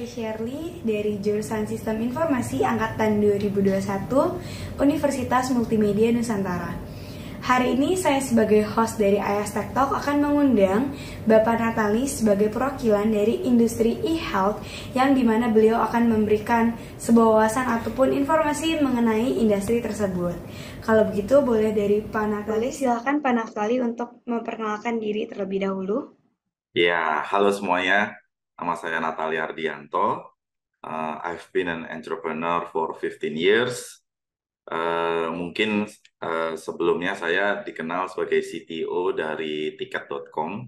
saya Shirley dari jurusan Sistem Informasi Angkatan 2021 Universitas Multimedia Nusantara. Hari ini saya sebagai host dari IAS Tech Talk akan mengundang Bapak Natalis sebagai perwakilan dari industri e-health yang dimana beliau akan memberikan sebuah wawasan ataupun informasi mengenai industri tersebut. Kalau begitu boleh dari Pak Natalis, silakan Pak Naftali untuk memperkenalkan diri terlebih dahulu. Ya, halo semuanya. Nama saya Natalia Ardianto. I've been an entrepreneur for 15 years. Mungkin sebelumnya saya dikenal sebagai CTO dari tiket.com.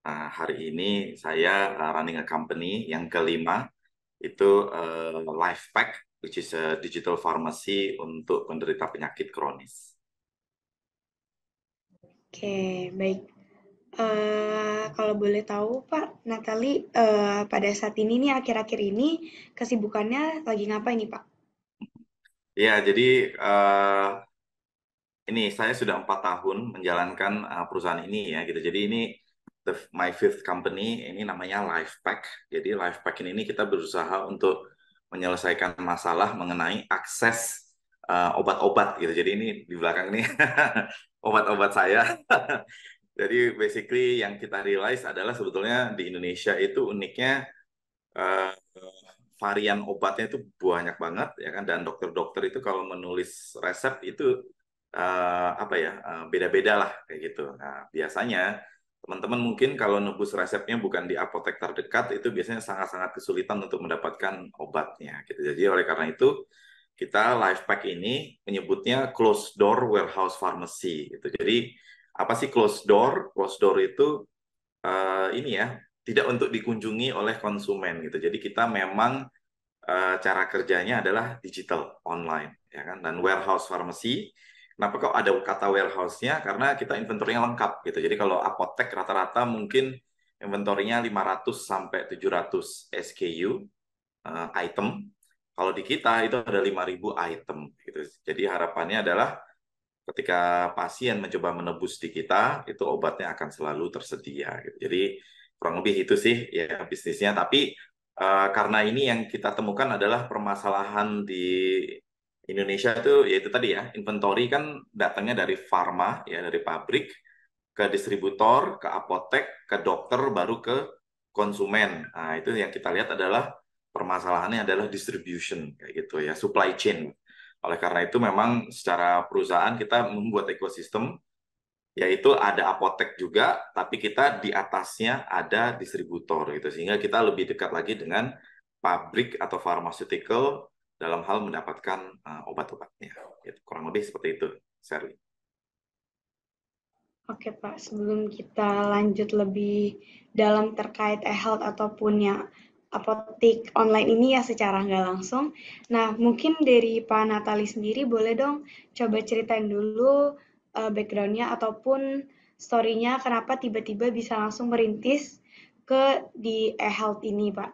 Hari ini saya running a company yang kelima, itu LifePack, which is a digital pharmacy untuk penderita penyakit kronis. Oke, baik. Kalau boleh tahu Pak, Natali pada saat ini nih akhir-akhir ini kesibukannya lagi ngapain nih Pak? Ya, jadi ini saya sudah 4 tahun menjalankan perusahaan ini ya gitu. Jadi ini my fifth company, ini namanya LifePack. Jadi LifePack ini kita berusaha untuk menyelesaikan masalah mengenai akses obat-obat gitu. Jadi ini di belakang ini obat-obat saya. Jadi basically yang kita realize adalah sebetulnya di Indonesia itu uniknya eh, varian obatnya itu banyak banget ya kan, dan dokter-dokter itu kalau menulis resep itu apa ya, beda-beda lah kayak gitu. Nah, biasanya teman-teman mungkin kalau nebus resepnya bukan di apotek terdekat itu biasanya sangat-sangat kesulitan untuk mendapatkan obatnya gitu. Jadi oleh karena itu kita LifePack ini menyebutnya closed door warehouse pharmacy gitu. Jadi apa sih closed door? Closed door itu ini ya, tidak untuk dikunjungi oleh konsumen gitu. Jadi kita memang cara kerjanya adalah digital online ya kan, dan warehouse pharmacy. Kenapa kok ada kata warehouse-nya? Karena kita inventorinya lengkap gitu. Jadi kalau apotek rata-rata mungkin inventorinya 500 sampai 700 SKU item. Kalau di kita itu ada 5.000 item gitu. Jadi harapannya adalah ketika pasien mencoba menebus di kita, itu obatnya akan selalu tersedia gitu. Jadi kurang lebih itu sih ya bisnisnya. Tapi karena ini yang kita temukan adalah permasalahan di Indonesia itu yaitu tadi ya, inventory kan datangnya dari farma ya, dari pabrik ke distributor, ke apotek, ke dokter, baru ke konsumen. Nah, itu yang kita lihat adalah permasalahannya adalah distribution kayak gitu ya, supply chain. Oleh karena itu memang secara perusahaan kita membuat ekosistem, yaitu ada apotek juga, tapi kita di atasnya ada distributor gitu, sehingga kita lebih dekat lagi dengan pabrik atau pharmaceutical dalam hal mendapatkan obat-obatnya. Gitu. Kurang lebih seperti itu, Sherly. Oke Pak, sebelum kita lanjut lebih dalam terkait e-health ataupun yang apotik online ini ya secara nggak langsung. Nah, mungkin dari Pak Natali sendiri boleh dong coba ceritain dulu background-nya ataupun story-nya kenapa tiba-tiba bisa langsung merintis ke di e-health ini Pak.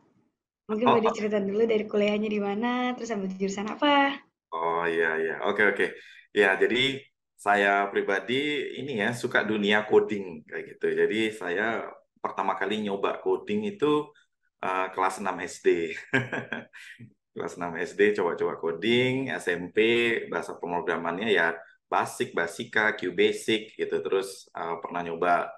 Mungkin boleh Oh, diceritain dulu dari kuliahnya di mana, terus ambil jurusan apa. oh iya iya, oke oke. Ya, jadi saya pribadi ini ya suka dunia coding kayak gitu. Jadi saya pertama kali nyoba coding itu kelas 6 SD. Kelas 6 SD coba-coba coding, SMP bahasa pemrogramannya ya Basic, Basika, QBasic gitu. Terus pernah nyoba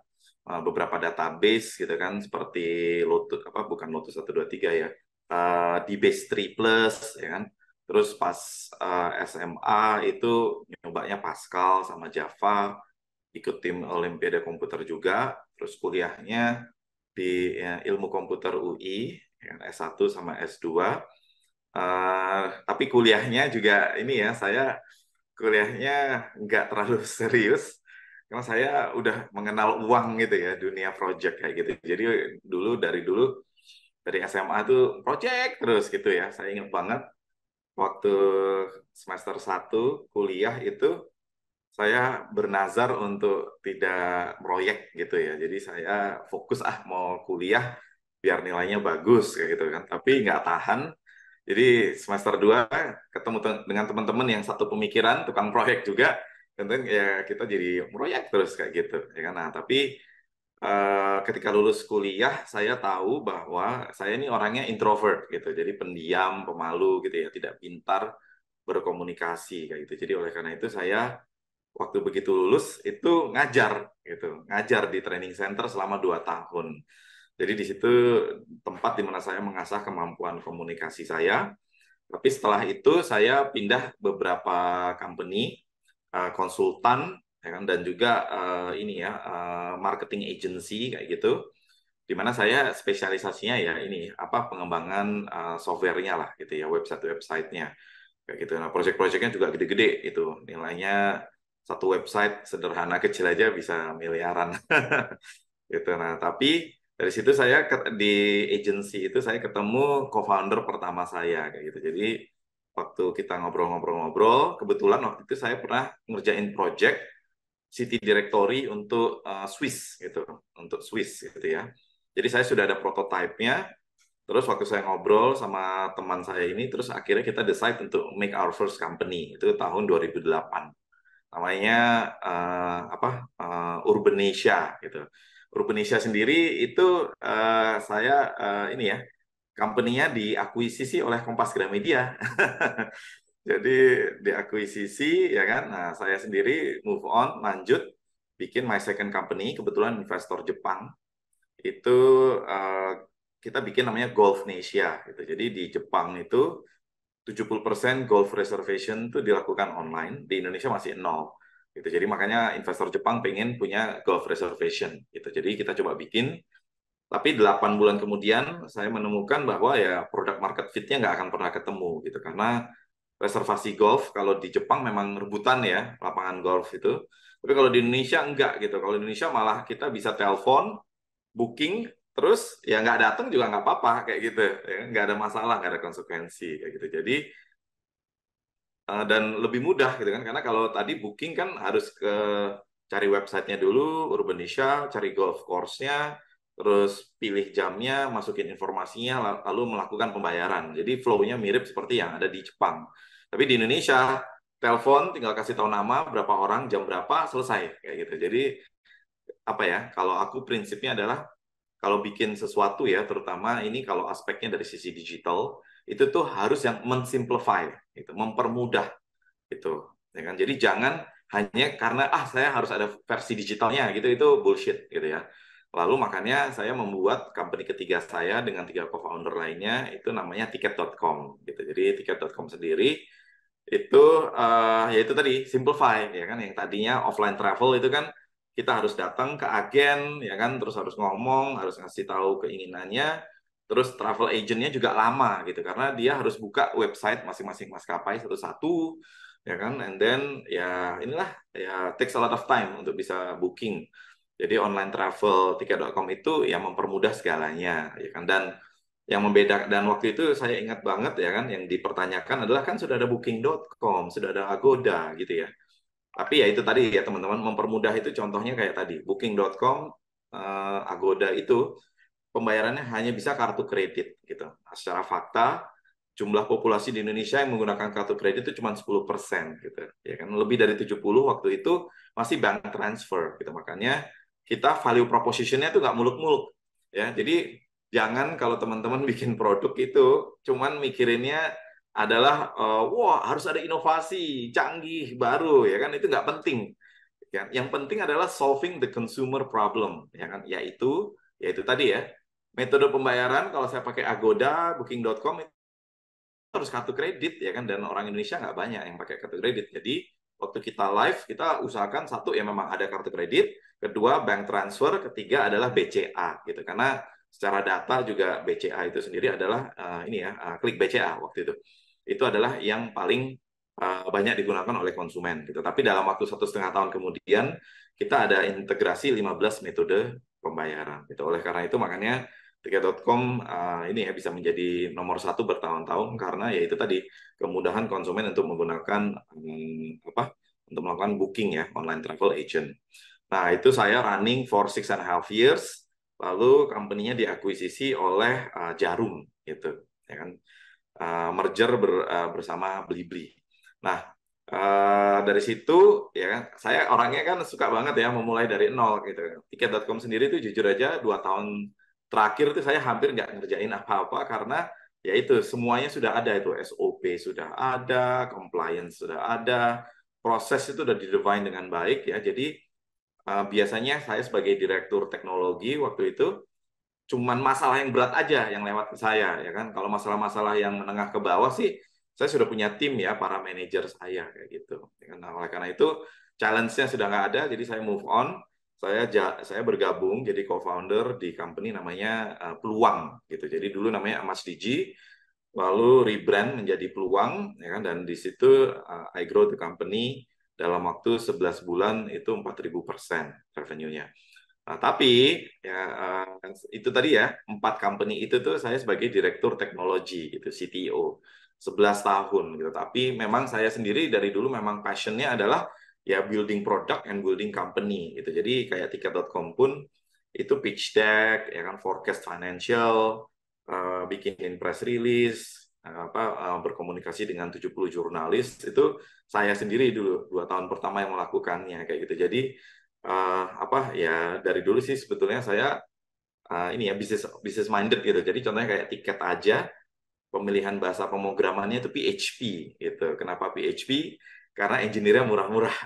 beberapa database gitu kan, seperti Lotus apa, bukan Lotus 123 ya. DBase 3 Plus ya kan. Terus pas SMA itu nyobanya Pascal sama Java, ikut tim Olimpiade komputer juga. Terus kuliahnya di Ilmu Komputer UI, ya, S1 sama S2. Tapi kuliahnya juga ini ya, saya kuliahnya nggak terlalu serius karena saya udah mengenal uang gitu ya, dunia project kayak gitu. Jadi dulu dari SMA tuh project terus gitu ya. Saya ingat banget waktu semester 1 kuliah itu saya bernazar untuk tidak proyek gitu ya. Jadi saya fokus mau kuliah biar nilainya bagus kayak gitu kan. Tapi nggak tahan. Jadi semester 2 ketemu dengan teman-teman yang satu pemikiran, tukang proyek juga. Dan ya kita jadi proyek terus kayak gitu. Ya kan? Nah, tapi ketika lulus kuliah saya tahu bahwa saya ini orangnya introvert gitu, jadi pendiam, pemalu gitu ya, tidak pintar berkomunikasi kayak gitu. Jadi oleh karena itu saya waktu begitu lulus itu ngajar gitu, ngajar di training center selama 2 tahun. Jadi di situ tempat di mana saya mengasah kemampuan komunikasi saya. Tapi setelah itu saya pindah beberapa company, konsultan, ya kan, dan juga ini ya marketing agency kayak gitu, di mana saya spesialisasinya ya ini apa pengembangan softwarenya lah gitu ya, website-websitenya kayak gitu. Nah, project-projectnya juga gede-gede itu, nilainya satu website sederhana kecil aja bisa miliaran gitu. Nah, tapi dari situ saya di agency itu saya ketemu co-founder pertama saya kayak gitu. Jadi waktu kita ngobrol-ngobrol-ngobrol, kebetulan waktu itu saya pernah ngerjain project City Directory untuk Swiss gitu, untuk Swiss gitu ya. Jadi saya sudah ada prototipenya. Terus waktu saya ngobrol sama teman saya ini, terus akhirnya kita decide untuk make our first company itu tahun 2008. Namanya Urbanesia gitu. Urbanesia sendiri itu saya ini ya, company-nya diakuisisi oleh Kompas Gramedia. Jadi diakuisisi ya kan. Nah, saya sendiri move on, lanjut bikin my second company, kebetulan investor Jepang. Itu eh, kita bikin namanya Golfnesia gitu. Jadi di Jepang itu 70% golf reservation itu dilakukan online, di Indonesia masih nol. Gitu. Jadi makanya investor Jepang pengen punya golf reservation. Gitu. Jadi kita coba bikin, tapi 8 bulan kemudian saya menemukan bahwa ya produk market fit-nya nggak akan pernah ketemu. Gitu. Karena reservasi golf, kalau di Jepang memang rebutan ya, lapangan golf itu. Tapi kalau di Indonesia enggak gitu. Kalau di Indonesia malah kita bisa telepon, booking, terus ya nggak datang juga nggak apa-apa kayak gitu ya, nggak ada masalah, nggak ada konsekuensi kayak gitu. Jadi dan lebih mudah gitu kan, karena kalau tadi booking kan harus ke cari websitenya dulu Urbanesia, cari golf course-nya, terus pilih jamnya, masukin informasinya, lalu melakukan pembayaran. Jadi flow-nya mirip seperti yang ada di Jepang. Tapi di Indonesia telepon tinggal kasih tahu nama, berapa orang, jam berapa, selesai kayak gitu. Jadi apa ya, kalau aku prinsipnya adalah kalau bikin sesuatu ya, terutama ini kalau aspeknya dari sisi digital, itu tuh harus yang mensimplify, gitu, mempermudah, gitu. Ya kan? Jadi jangan hanya karena saya harus ada versi digitalnya, gitu, itu bullshit, gitu ya. Lalu makanya saya membuat company ketiga saya dengan 3 co-founder lainnya, itu namanya tiket.com, gitu. Jadi tiket.com sendiri itu ya itu tadi simplify ya kan, yang tadinya offline travel itu kan kita harus datang ke agen ya kan, terus harus ngomong, harus ngasih tahu keinginannya, terus travel agentnya juga lama gitu karena dia harus buka website masing-masing maskapai satu-satu ya kan, and then ya inilah ya takes a lot of time untuk bisa booking. Jadi online travel tiket.com itu ya mempermudah segalanya ya kan. Dan yang membedakan, dan waktu itu saya ingat banget ya kan, yang dipertanyakan adalah kan sudah ada booking.com, sudah ada Agoda gitu ya. Tapi ya itu tadi ya teman-teman, mempermudah itu contohnya kayak tadi booking.com, Agoda itu pembayarannya hanya bisa kartu kredit gitu. Nah, secara fakta jumlah populasi di Indonesia yang menggunakan kartu kredit itu cuma 10% gitu. Ya kan, lebih dari 70 waktu itu masih bank transfer gitu. Makanya kita value proposition-nya itu nggak muluk-muluk ya. Jadi jangan kalau teman-teman bikin produk itu cuman mikirinnya adalah wah harus ada inovasi canggih baru ya kan, itu nggak penting ya. Yang penting adalah solving the consumer problem ya kan, yaitu tadi ya, metode pembayaran kalau saya pakai Agoda, booking.com itu harus kartu kredit ya kan, dan orang Indonesia nggak banyak yang pakai kartu kredit. Jadi waktu kita live kita usahakan satu ya memang ada kartu kredit, kedua bank transfer, ketiga adalah BCA gitu, karena secara data juga BCA itu sendiri adalah ini ya klik BCA waktu itu adalah yang paling banyak digunakan oleh konsumen gitu. Tapi dalam waktu 1,5 tahun kemudian kita ada integrasi 15 metode pembayaran gitu. Oleh karena itu makanya tiket.com ini ya bisa menjadi nomor satu bertahun-tahun karena ya itu tadi kemudahan konsumen untuk menggunakan untuk melakukan booking ya, online travel agent. Nah itu saya running for 6.5 years, lalu company-nya diakuisisi oleh Jarum gitu ya kan, merger bersama Blibli. Nah Dari situ ya saya orangnya kan suka banget ya memulai dari nol gitu. Tiket.com sendiri itu jujur aja 2 tahun terakhir itu saya hampir nggak ngerjain apa-apa karena ya itu semuanya sudah ada, itu SOP sudah ada, compliance sudah ada, proses itu sudah di-define dengan baik ya. Jadi biasanya saya sebagai direktur teknologi waktu itu cuman masalah yang berat aja yang lewat ke saya ya kan. Kalau masalah-masalah yang menengah ke bawah sih saya sudah punya tim ya, para manajer saya kayak gitu. Ya kan? Nah, oleh karena itu challenge-nya sudah nggak ada, jadi saya move on. Saya bergabung jadi co-founder di company namanya Peluang gitu. Jadi dulu namanya Amas Digi, lalu rebrand menjadi Peluang ya kan, dan di situ I grow the company dalam waktu 11 bulan itu 4.000% revenue-nya. Nah, tapi ya itu tadi ya, 4 company itu tuh saya sebagai direktur teknologi gitu, CTO 11 tahun gitu. Tapi memang saya sendiri dari dulu memang passionnya adalah ya building product and building company gitu. Jadi kayak tiket.com pun itu pitch deck ya kan, forecast financial, bikin press release, berkomunikasi dengan 70 jurnalis, itu saya sendiri dulu 2 tahun pertama yang melakukannya kayak gitu. Jadi apa ya, dari dulu sih sebetulnya saya ini ya bisnis minded gitu. Jadi contohnya kayak tiket aja, pemilihan bahasa pemrogramannya itu PHP gitu. Kenapa PHP? Karena engineer-nya murah-murah.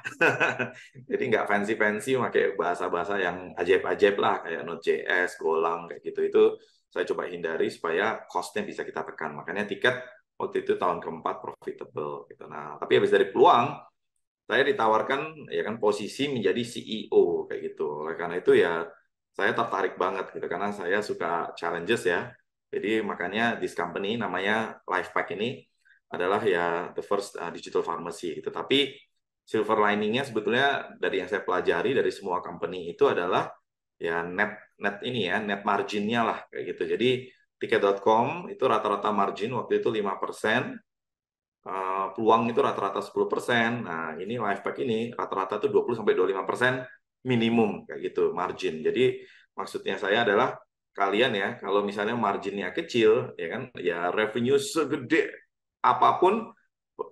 Jadi nggak fancy-fancy, pakai bahasa-bahasa yang ajaib-ajaib lah, kayak Node.js, Golang, kayak gitu. Itu saya coba hindari supaya cost-nya bisa kita tekan. Makanya tiket waktu itu tahun keempat profitable gitu. Nah, tapi habis dari Peluang, saya ditawarkan ya kan posisi menjadi CEO kayak gitu. Oleh karena itu ya saya tertarik banget gitu karena saya suka challenges ya. Jadi makanya this company namanya LifePack ini adalah ya the first digital pharmacy gitu. Tapi silver liningnya sebetulnya dari yang saya pelajari dari semua company itu adalah ya net net ini ya, net marginnya lah kayak gitu. Jadi tiket.com itu rata-rata margin waktu itu 5%, Peluang itu rata-rata 10%. Nah, ini Lifepack ini rata-rata tuh 20-25% minimum kayak gitu margin. Jadi maksudnya saya adalah kalian ya, kalau misalnya marginnya kecil ya kan, ya revenue segede apapun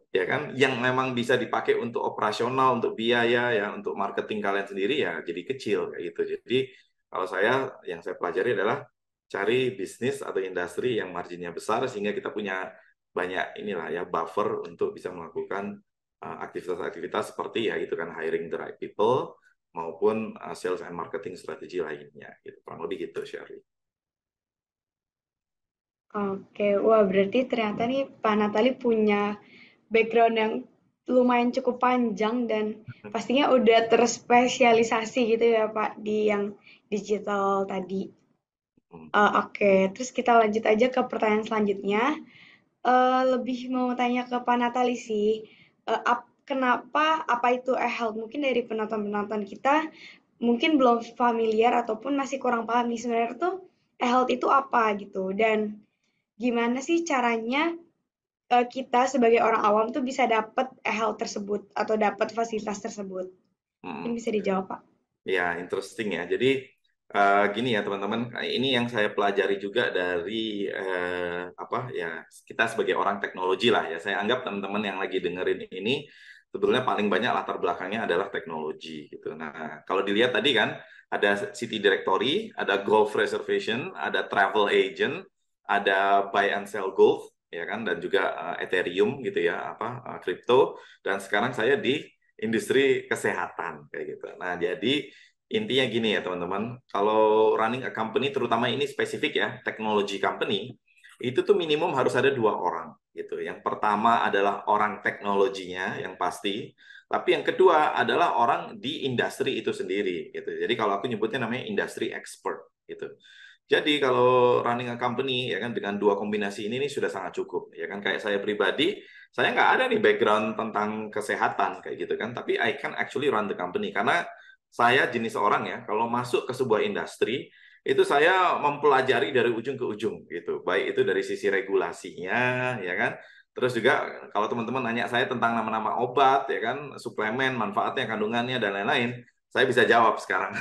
ya kan, yang memang bisa dipakai untuk operasional, untuk biaya ya, untuk marketing kalian sendiri ya jadi kecil kayak gitu. Jadi kalau saya, yang saya pelajari adalah cari bisnis atau industri yang marginnya besar sehingga kita punya banyak inilah ya buffer untuk bisa melakukan aktivitas-aktivitas seperti ya itu kan, hiring the right people maupun sales and marketing strategi lainnya gitu. Kurang lebih gitu, Sherry. Oke, wah berarti ternyata nih Pak Natali punya background yang lumayan cukup panjang dan pastinya udah terspesialisasi gitu ya Pak di yang digital tadi. Hmm. Oke, terus kita lanjut aja ke pertanyaan selanjutnya. Lebih mau tanya ke Pak Natali sih, kenapa apa itu e-health? Mungkin dari penonton-penonton kita mungkin belum familiar ataupun masih kurang paham nih sebenarnya tuh e-health itu apa gitu dan gimana sih caranya kita sebagai orang awam tuh bisa dapat e-health tersebut atau dapat fasilitas tersebut? Mungkin Hmm. bisa dijawab, Pak. Ya, interesting ya. Jadi gini ya teman-teman, ini yang saya pelajari juga dari apa ya, kita sebagai orang teknologi lah ya. Saya anggap teman-teman yang lagi dengerin ini sebetulnya paling banyak latar belakangnya adalah teknologi gitu. Nah, kalau dilihat tadi kan ada city directory, ada golf reservation, ada travel agent, ada buy and sell golf ya kan, dan juga Ethereum gitu ya, apa crypto, dan sekarang saya di industri kesehatan kayak gitu. Nah, jadi intinya gini ya teman-teman, kalau running a company, terutama ini spesifik ya, technology company, itu tuh minimum harus ada 2 orang gitu. Yang pertama adalah orang teknologinya yang pasti, tapi yang kedua adalah orang di industri itu sendiri gitu. Jadi kalau aku nyebutnya namanya industry expert gitu. Jadi kalau running a company ya kan dengan 2 kombinasi ini nih sudah sangat cukup ya kan. Kayak saya pribadi, saya nggak ada nih background tentang kesehatan kayak gitu kan, tapi I can actually run the company karena saya jenis orang ya, kalau masuk ke sebuah industri itu saya mempelajari dari ujung ke ujung gitu, baik itu dari sisi regulasinya ya kan, terus juga kalau teman-teman nanya saya tentang nama-nama obat ya kan, suplemen, manfaatnya, kandungannya dan lain-lain, saya bisa jawab sekarang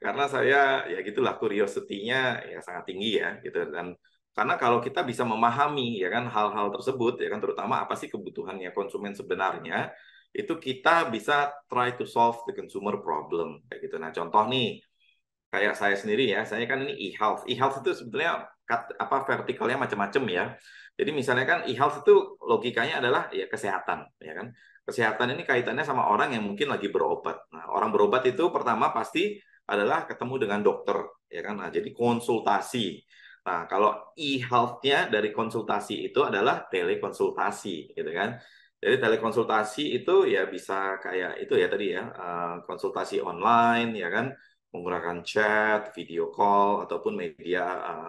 karena saya ya gitulah, curiosity-nya ya sangat tinggi ya gitu. Dan Karena kalau kita bisa memahami ya kan hal-hal tersebut ya kan terutama apa sih kebutuhannya konsumen sebenarnya, itu kita bisa try to solve the consumer problem kayak gitu. Nah, contoh nih kayak saya sendiri ya, saya kan ini e-health. E-health itu sebetulnya apa vertikalnya macam-macam ya. Jadi misalnya kan e-health itu logikanya adalah ya kesehatan, ya kan. Kesehatan ini kaitannya sama orang yang mungkin lagi berobat. Nah, orang berobat itu pertama pasti adalah ketemu dengan dokter, ya kan. Nah, jadi konsultasi. Nah, kalau e-health-nya dari konsultasi itu adalah telekonsultasi, gitu kan. Jadi telekonsultasi itu ya bisa kayak itu ya tadi ya, konsultasi online, ya kan menggunakan chat, video call, ataupun media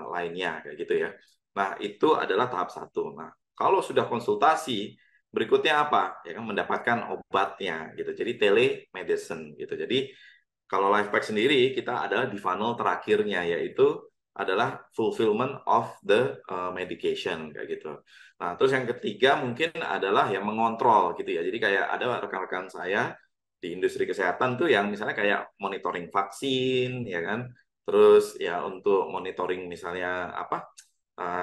lainnya, kayak gitu ya. Nah, itu adalah tahap satu. Nah, kalau sudah konsultasi, berikutnya apa? Ya kan, mendapatkan obatnya, gitu. Jadi telemedicine, gitu. Jadi, kalau LifePack sendiri, kita adalah di funnel terakhirnya, yaitu adalah fulfillment of the medication, kayak gitu. Nah, terus yang ketiga mungkin adalah yang mengontrol, gitu ya. Jadi kayak ada rekan-rekan saya di industri kesehatan tuh yang misalnya kayak monitoring vaksin ya kan terus ya untuk monitoring misalnya apa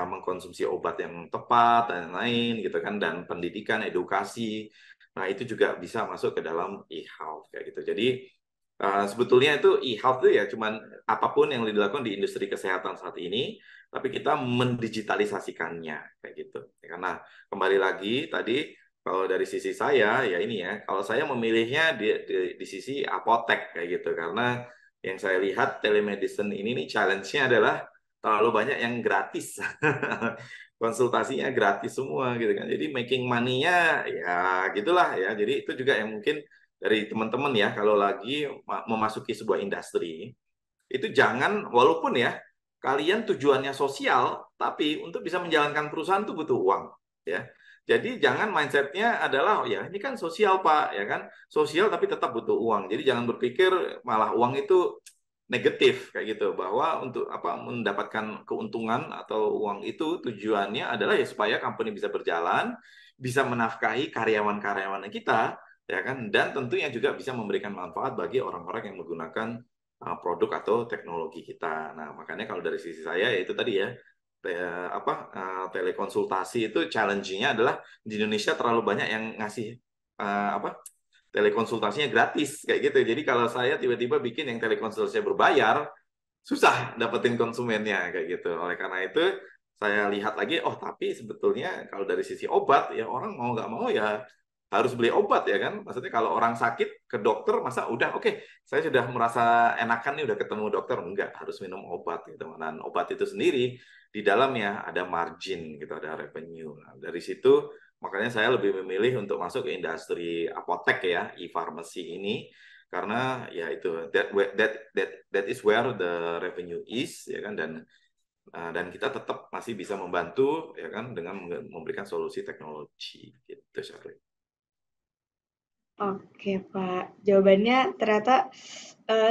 mengkonsumsi obat yang tepat dan lain gitu kan dan pendidikan edukasi nah itu juga bisa masuk ke dalam e-health kayak gitu jadi sebetulnya itu e-health itu ya cuman apapun yang dilakukan di industri kesehatan saat ini tapi kita mendigitalisasikannya kayak gitu karena kembali lagi tadi kalau dari sisi saya, ya ini ya, kalau saya memilihnya di sisi apotek kayak gitu, karena yang saya lihat telemedicine ini nih challenge-nya adalah terlalu banyak yang gratis. Konsultasinya gratis semua gitu kan. Jadi making money-nya ya gitulah ya. Jadi itu juga yang mungkin dari teman-teman ya, kalau lagi memasuki sebuah industri, itu jangan, walaupun ya, kalian tujuannya sosial, tapi untuk bisa menjalankan perusahaan itu butuh uang. Ya. Jadi jangan mindsetnya adalah, oh ya ini kan sosial Pak, ya kan? Sosial tapi tetap butuh uang. Jadi jangan berpikir malah uang itu negatif kayak gitu bahwa untuk apa mendapatkan keuntungan atau uang itu tujuannya adalah ya supaya company bisa berjalan, bisa menafkahi karyawan-karyawan kita ya kan dan tentunya juga bisa memberikan manfaat bagi orang-orang yang menggunakan produk atau teknologi kita. Nah, makanya kalau dari sisi saya ya itu tadi ya telekonsultasi itu challenge-nya adalah di Indonesia terlalu banyak yang ngasih apa telekonsultasinya gratis kayak gitu. Jadi kalau saya tiba-tiba bikin yang telekonsultasinya berbayar, susah dapetin konsumennya kayak gitu. Oleh karena itu saya lihat lagi, oh tapi sebetulnya kalau dari sisi obat ya orang mau nggak mau ya harus beli obat ya kan. Maksudnya kalau orang sakit ke dokter masa udah oke, saya sudah merasa enakan nih udah ketemu dokter enggak harus minum obat gitu. Dan obat itu sendiri di dalamnya ada margin gitu, ada revenue. Nah, dari situ makanya saya lebih memilih untuk masuk ke industri apotek ya, e-pharmacy ini karena ya itu that is where the revenue is ya kan dan kita tetap masih bisa membantu ya kan dengan memberikan solusi teknologi gitu Syarif. Oke, Pak. Jawabannya ternyata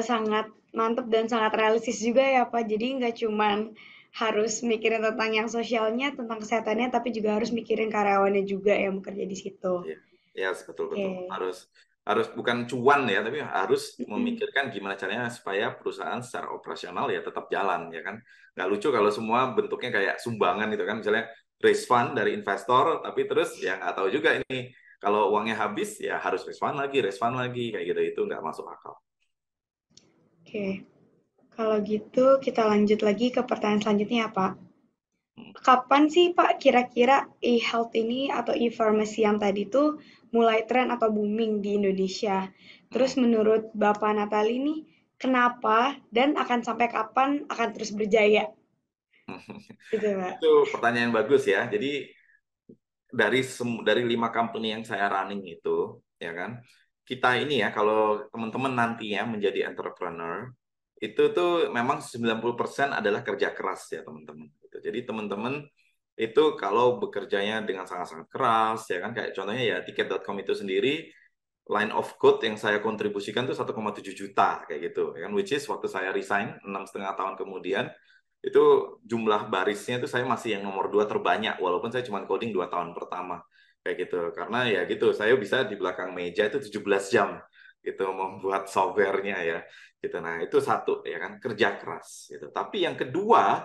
sangat mantap dan sangat realistis juga ya, Pak. Jadi nggak cuman harus mikirin tentang yang sosialnya, tentang kesehatannya, tapi juga harus mikirin karyawannya juga yang bekerja di situ. Ya, ya betul betul. Oke. Harus harus bukan cuan ya, tapi harus Mm-mm. memikirkan gimana caranya supaya perusahaan secara operasional ya tetap jalan ya kan. Nggak lucu kalau semua bentuknya kayak sumbangan gitu kan, misalnya raise fund dari investor, tapi terus ya nggak tahu juga ini kalau uangnya habis ya harus raise fund lagi kayak gitu itu nggak masuk akal. Oke. Kalau gitu kita lanjut lagi ke pertanyaan selanjutnya ya, Pak. Hmm. Kapan sih Pak kira-kira e-health ini atau e-pharmacy yang tadi tuh mulai tren atau booming di Indonesia? Terus Hmm. menurut Bapak Natali nih, kenapa dan akan sampai kapan akan terus berjaya? Gitu Pak. Itu pertanyaan bagus ya. Jadi dari 5 company yang saya running itu, ya kan, kita ini ya kalau teman-teman nantinya menjadi entrepreneur, itu tuh memang 90% adalah kerja keras ya teman-teman. Gitu. Jadi teman-teman itu kalau bekerjanya dengan sangat-sangat keras, ya kan, kayak contohnya ya tiket.com itu sendiri, line of code yang saya kontribusikan tuh 1,7 juta kayak gitu, ya kan, which is waktu saya resign 6,5 tahun kemudian, itu jumlah barisnya itu saya masih yang nomor 2 terbanyak walaupun saya cuma coding 2 tahun pertama kayak gitu karena ya gitu saya bisa di belakang meja itu 17 jam gitu membuat softwarenya ya gitu nah itu satu ya kan kerja keras gitu tapi yang kedua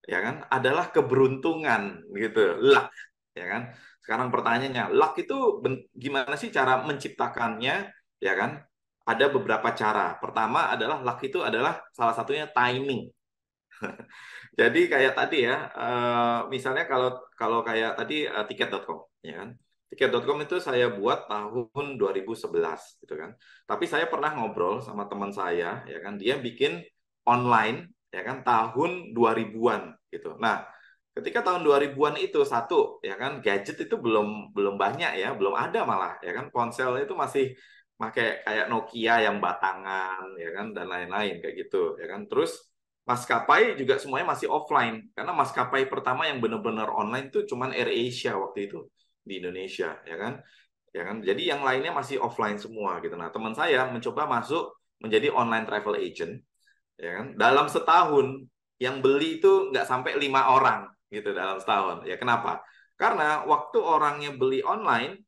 ya kan, adalah keberuntungan gitu, luck, ya kan. Sekarang pertanyaannya, luck itu gimana sih cara menciptakannya, ya kan? Ada beberapa cara. Pertama adalah luck itu adalah salah satunya timing. Jadi kayak tadi ya, misalnya kalau kalau kayak tadi tiket.com, ya kan. Tiket.com itu saya buat tahun 2011, gitu kan. Tapi saya pernah ngobrol sama teman saya, ya kan, dia bikin online, ya kan, tahun 2000-an, gitu. Nah, ketika tahun 2000-an itu satu, ya kan, gadget itu belum belum banyak ya, belum ada malah, ya kan, ponsel itu masih pakai kayak Nokia yang batangan, ya kan, dan lain-lain kayak gitu, ya kan. Terus maskapai juga semuanya masih offline karena maskapai pertama yang benar-benar online itu cuman AirAsia waktu itu di Indonesia, ya kan, jadi yang lainnya masih offline semua gitu. Nah, teman saya mencoba masuk menjadi online travel agent, ya kan, dalam setahun yang beli itu nggak sampai 5 orang gitu dalam setahun. Ya kenapa? Karena waktu orangnya beli online,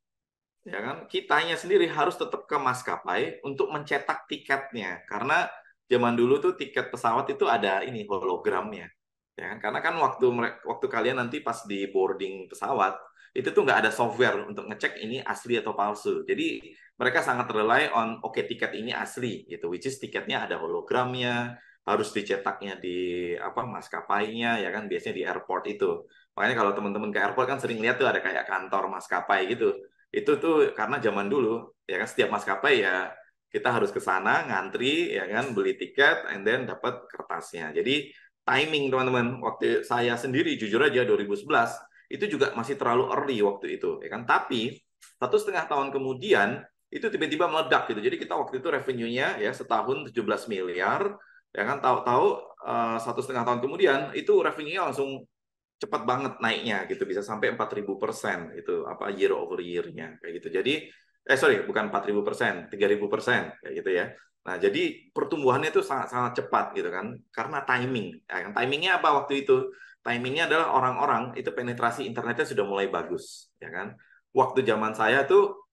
ya kan, kitanya sendiri harus tetap ke maskapai untuk mencetak tiketnya karena zaman dulu tuh tiket pesawat itu ada ini hologramnya, ya kan, karena kan waktu kalian nanti pas di boarding pesawat itu tuh nggak ada software untuk ngecek ini asli atau palsu, jadi mereka sangat rely on oke, tiket ini asli gitu, which is tiketnya ada hologramnya, harus dicetaknya di apa maskapainya, ya kan, biasanya di airport itu. Makanya kalau teman-teman ke airport kan sering lihat tuh ada kayak kantor maskapai gitu, itu tuh karena zaman dulu, ya kan, setiap maskapai ya kita harus ke sana ngantri, ya kan, beli tiket and then dapat kertasnya. Jadi timing teman-teman, waktu saya sendiri jujur aja 2011 itu juga masih terlalu early waktu itu, ya kan. Tapi 1,5 tahun kemudian itu tiba-tiba meledak gitu. Jadi kita waktu itu revenue-nya ya setahun 17 miliar, ya kan, tahu-tahu 1,5 tahun kemudian itu revenue-nya langsung cepat banget naiknya gitu, bisa sampai 4.000% itu apa year over year-nya kayak gitu. Jadi sorry, bukan 4.000%, 3.000% kayak gitu ya. Nah, jadi pertumbuhannya itu sangat-sangat cepat gitu kan, karena timing. Ya kan? Timingnya apa waktu itu? Timingnya adalah orang-orang itu penetrasi internetnya sudah mulai bagus, ya kan. Waktu zaman saya tuh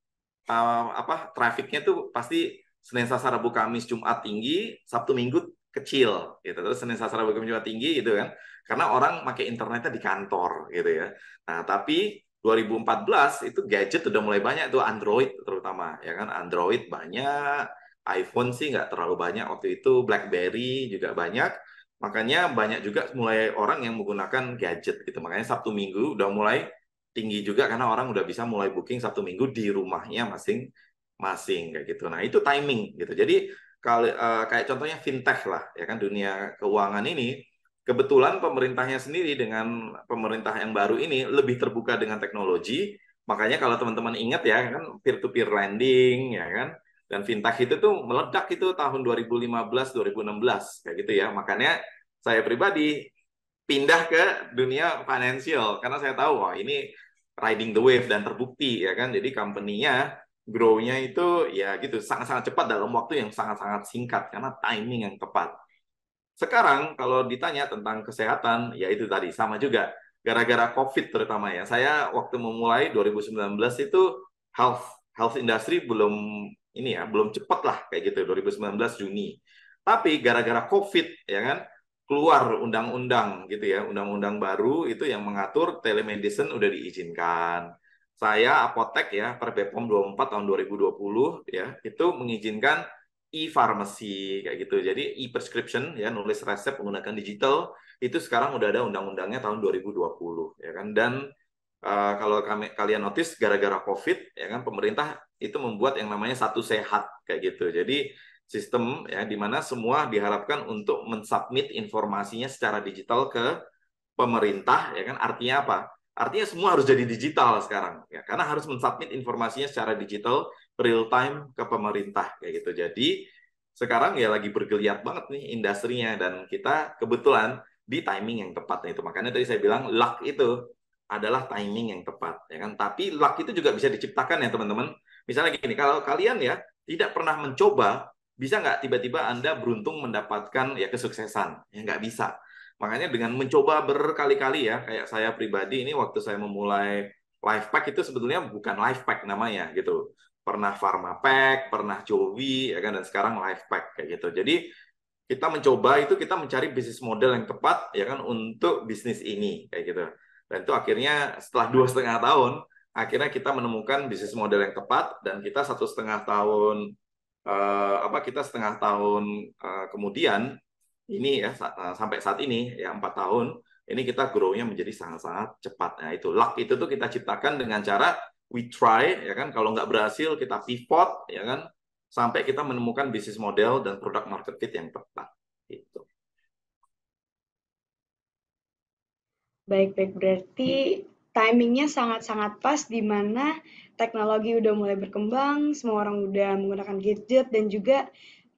apa trafficnya tuh pasti Senin Selasa Rabu Kamis Jumat tinggi, Sabtu Minggu kecil gitu. Terus Senin Selasa Rabu Kamis Jumat tinggi gitu kan, karena orang pakai internetnya di kantor gitu ya. Nah, tapi 2014 itu gadget udah mulai banyak tuh, Android terutama, ya kan, Android banyak, iPhone sih nggak terlalu banyak waktu itu, BlackBerry juga banyak. Makanya banyak juga mulai orang yang menggunakan gadget gitu. Makanya Sabtu Minggu udah mulai tinggi juga karena orang udah bisa mulai booking Sabtu Minggu di rumahnya masing-masing kayak gitu. Nah, itu timing gitu. Jadi kalau kayak contohnya fintech lah, ya kan, dunia keuangan ini kebetulan pemerintahnya sendiri dengan pemerintah yang baru ini lebih terbuka dengan teknologi. Makanya kalau teman-teman ingat ya kan, peer to peer lending, ya kan, dan fintech itu tuh meledak itu tahun 2015 2016 kayak gitu ya. Makanya saya pribadi pindah ke dunia financial karena saya tahu wah ini riding the wave dan terbukti, ya kan. Jadi company-nya grow-nya itu ya gitu sangat-sangat cepat dalam waktu yang sangat-sangat singkat karena timing yang tepat. Sekarang kalau ditanya tentang kesehatan, ya itu tadi sama juga. Gara-gara COVID terutama ya. Saya waktu memulai 2019 itu health health industry belum ini ya, belum cepat lah kayak gitu 2019 Juni. Tapi gara-gara COVID, ya kan, keluar undang-undang gitu ya, undang-undang baru itu yang mengatur telemedicine udah diizinkan. Saya apotek ya, Perpepom 24 tahun 2020 ya, itu mengizinkan e-pharmacy kayak gitu. Jadi e-prescription ya, nulis resep menggunakan digital itu sekarang udah ada undang-undangnya tahun 2020, ya kan. Dan kalau kalian notice gara-gara COVID, ya kan, pemerintah itu membuat yang namanya Satu Sehat kayak gitu. Jadi sistem ya di mana semua diharapkan untuk mensubmit informasinya secara digital ke pemerintah, ya kan. Artinya apa? Artinya semua harus jadi digital sekarang ya, karena harus mensubmit informasinya secara digital real time ke pemerintah kayak gitu. Jadi sekarang ya lagi bergeliat banget nih industrinya dan kita kebetulan di timing yang tepat. Nah, itu makanya tadi saya bilang luck itu adalah timing yang tepat, ya kan. Tapi luck itu juga bisa diciptakan ya teman-teman. Misalnya gini, kalau kalian ya tidak pernah mencoba, bisa nggak tiba-tiba Anda beruntung mendapatkan ya kesuksesan? Ya nggak bisa. Makanya dengan mencoba berkali-kali ya, kayak saya pribadi ini waktu saya memulai Lifepack itu sebetulnya bukan Lifepack namanya gitu. Pernah Pharmapack, pernah Jovi, ya kan, dan sekarang Lifepack kayak gitu. Jadi kita mencoba itu kita mencari bisnis model yang tepat ya kan untuk bisnis ini kayak gitu. Dan itu akhirnya setelah 2,5 tahun akhirnya kita menemukan bisnis model yang tepat dan kita 1,5 tahun kita setengah tahun kemudian ini ya sampai saat ini ya 4 tahun ini kita grow-nya menjadi sangat-sangat cepat. Nah itu luck itu tuh kita ciptakan dengan cara we try ya kan, kalau nggak berhasil kita pivot ya kan sampai kita menemukan bisnis model dan produk market fit yang tepat gitu. Baik-baik, berarti timingnya sangat-sangat pas di mana teknologi udah mulai berkembang, semua orang udah menggunakan gadget dan juga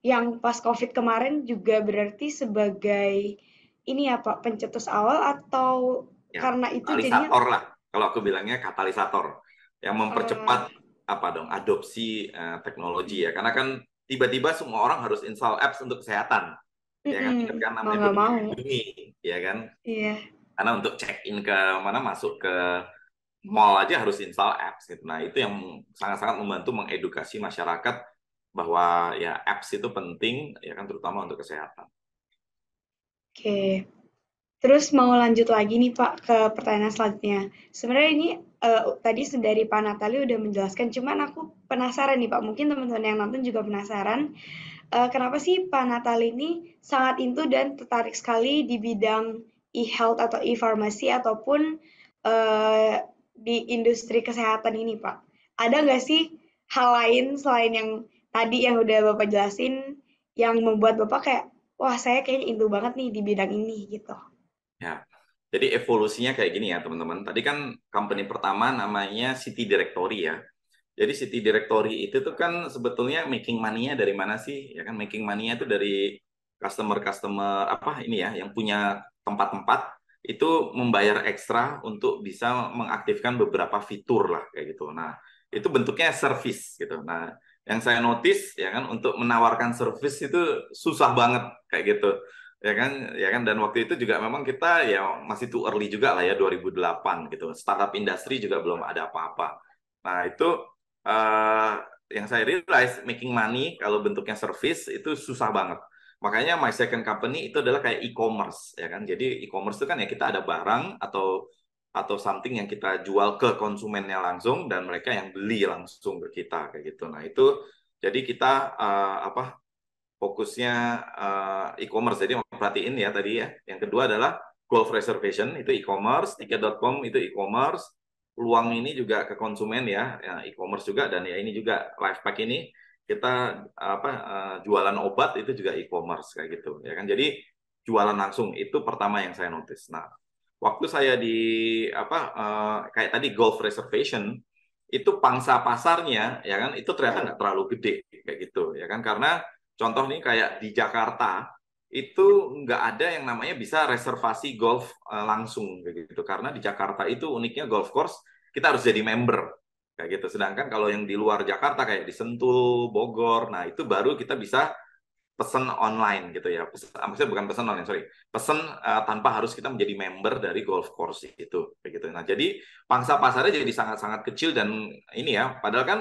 yang pas COVID kemarin juga berarti sebagai ini ya Pak, pencetus awal atau Ya, karena itu jadinya katalisator lah. Kalau aku bilangnya katalisator yang eh, mempercepat apa dong adopsi teknologi ya. Karena kan tiba-tiba semua orang harus install apps untuk kesehatan. Ya kan, ingat kan mau namanya nggak Peduli mau, Lindungi, ya kan? iya. Karena untuk check in ke mana masuk ke mall aja harus install apps gitu. Nah, itu yang sangat-sangat membantu mengedukasi masyarakat bahwa ya apps itu penting ya kan terutama untuk kesehatan. Oke. Terus mau lanjut lagi nih Pak ke pertanyaan selanjutnya. Sebenarnya ini tadi dari Pak Natali udah menjelaskan, cuman aku penasaran nih Pak. Mungkin teman-teman yang nonton juga penasaran. Kenapa sih Pak Natali ini sangat into dan tertarik sekali di bidang e-health atau e-pharmacy ataupun di industri kesehatan ini Pak? Ada nggak sih hal lain selain yang tadi yang udah Bapak jelasin yang membuat Bapak kayak, wah saya kayaknya into banget nih di bidang ini gitu. Ya. Jadi evolusinya kayak gini ya, teman-teman. Tadi kan company pertama namanya City Directory ya. Jadi City Directory itu tuh kan sebetulnya making money-nya dari mana sih? Ya kan making money-nya itu dari customer-customer apa ini ya yang punya tempat-tempat itu membayar ekstra untuk bisa mengaktifkan beberapa fitur lah kayak gitu. Nah, itu bentuknya service gitu. Nah, yang saya notice ya kan untuk menawarkan service itu susah banget kayak gitu. Ya kan dan waktu itu juga memang kita ya masih too early juga lah ya 2008 gitu. Startup industri juga belum ada apa-apa. Nah, itu uh, yang saya realize making money kalau bentuknya service itu susah banget. Makanya my second company itu adalah kayak e-commerce ya kan. Jadi e-commerce itu kan ya kita ada barang atau something yang kita jual ke konsumennya langsung dan mereka yang beli langsung ke kita kayak gitu. Nah, itu jadi kita fokusnya e-commerce. Jadi perhatiin ya tadi ya. Yang kedua adalah golf reservation itu e-commerce, tiket.com itu e-commerce, peluang ini juga ke konsumen ya e-commerce juga dan ya ini juga Lifepack ini kita jualan obat itu juga e-commerce kayak gitu ya kan. Jadi jualan langsung itu pertama yang saya notice. Nah, waktu saya di kayak tadi golf reservation itu pangsa pasarnya ya kan itu ternyata nggak terlalu gede kayak gitu ya kan karena contoh nih kayak di Jakarta itu nggak ada yang namanya bisa reservasi golf langsung gitu karena di Jakarta itu uniknya golf course kita harus jadi member kayak gitu. Sedangkan kalau yang di luar Jakarta kayak di Sentul, Bogor, nah itu baru kita bisa pesen online gitu ya. Maksudnya bukan pesen online, sorry. Pesen tanpa harus kita menjadi member dari golf course itu kayak gitu. Nah, jadi pangsa pasarnya jadi sangat-sangat kecil dan ini ya, padahal kan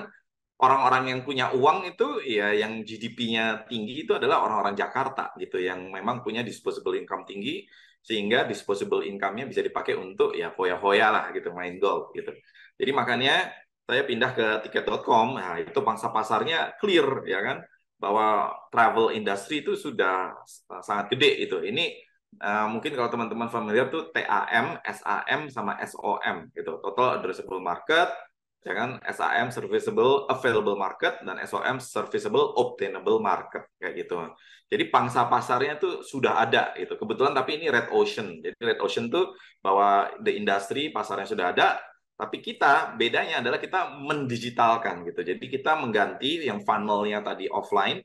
orang-orang yang punya uang itu ya yang GDP-nya tinggi itu adalah orang-orang Jakarta gitu yang memang punya disposable income tinggi sehingga disposable income-nya bisa dipakai untuk ya hoya-hoya lah gitu main golf gitu. Jadi makanya saya pindah ke tiket.com, nah itu pangsa pasarnya clear ya kan bahwa travel industry itu sudah sangat gede itu. Ini mungkin kalau teman-teman familiar tuh TAM, SAM sama SOM gitu. Total addressable market ya kan SAM serviceable available market dan SOM serviceable obtainable market kayak gitu. Jadi pangsa pasarnya tuh sudah ada gitu. Kebetulan tapi ini red ocean. Jadi red ocean tuh bahwa the industry pasarnya sudah ada tapi kita bedanya adalah kita mendigitalkan gitu. Jadi kita mengganti yang funnelnya tadi offline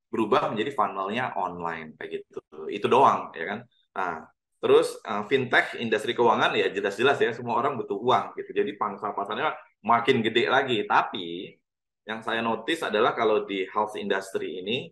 berubah menjadi funnelnya online kayak gitu. Itu doang ya kan. Nah, terus fintech industri keuangan ya jelas-jelas ya semua orang butuh uang gitu. Jadi pangsa pasarnya makin gede lagi. Tapi yang saya notice adalah kalau di health industry ini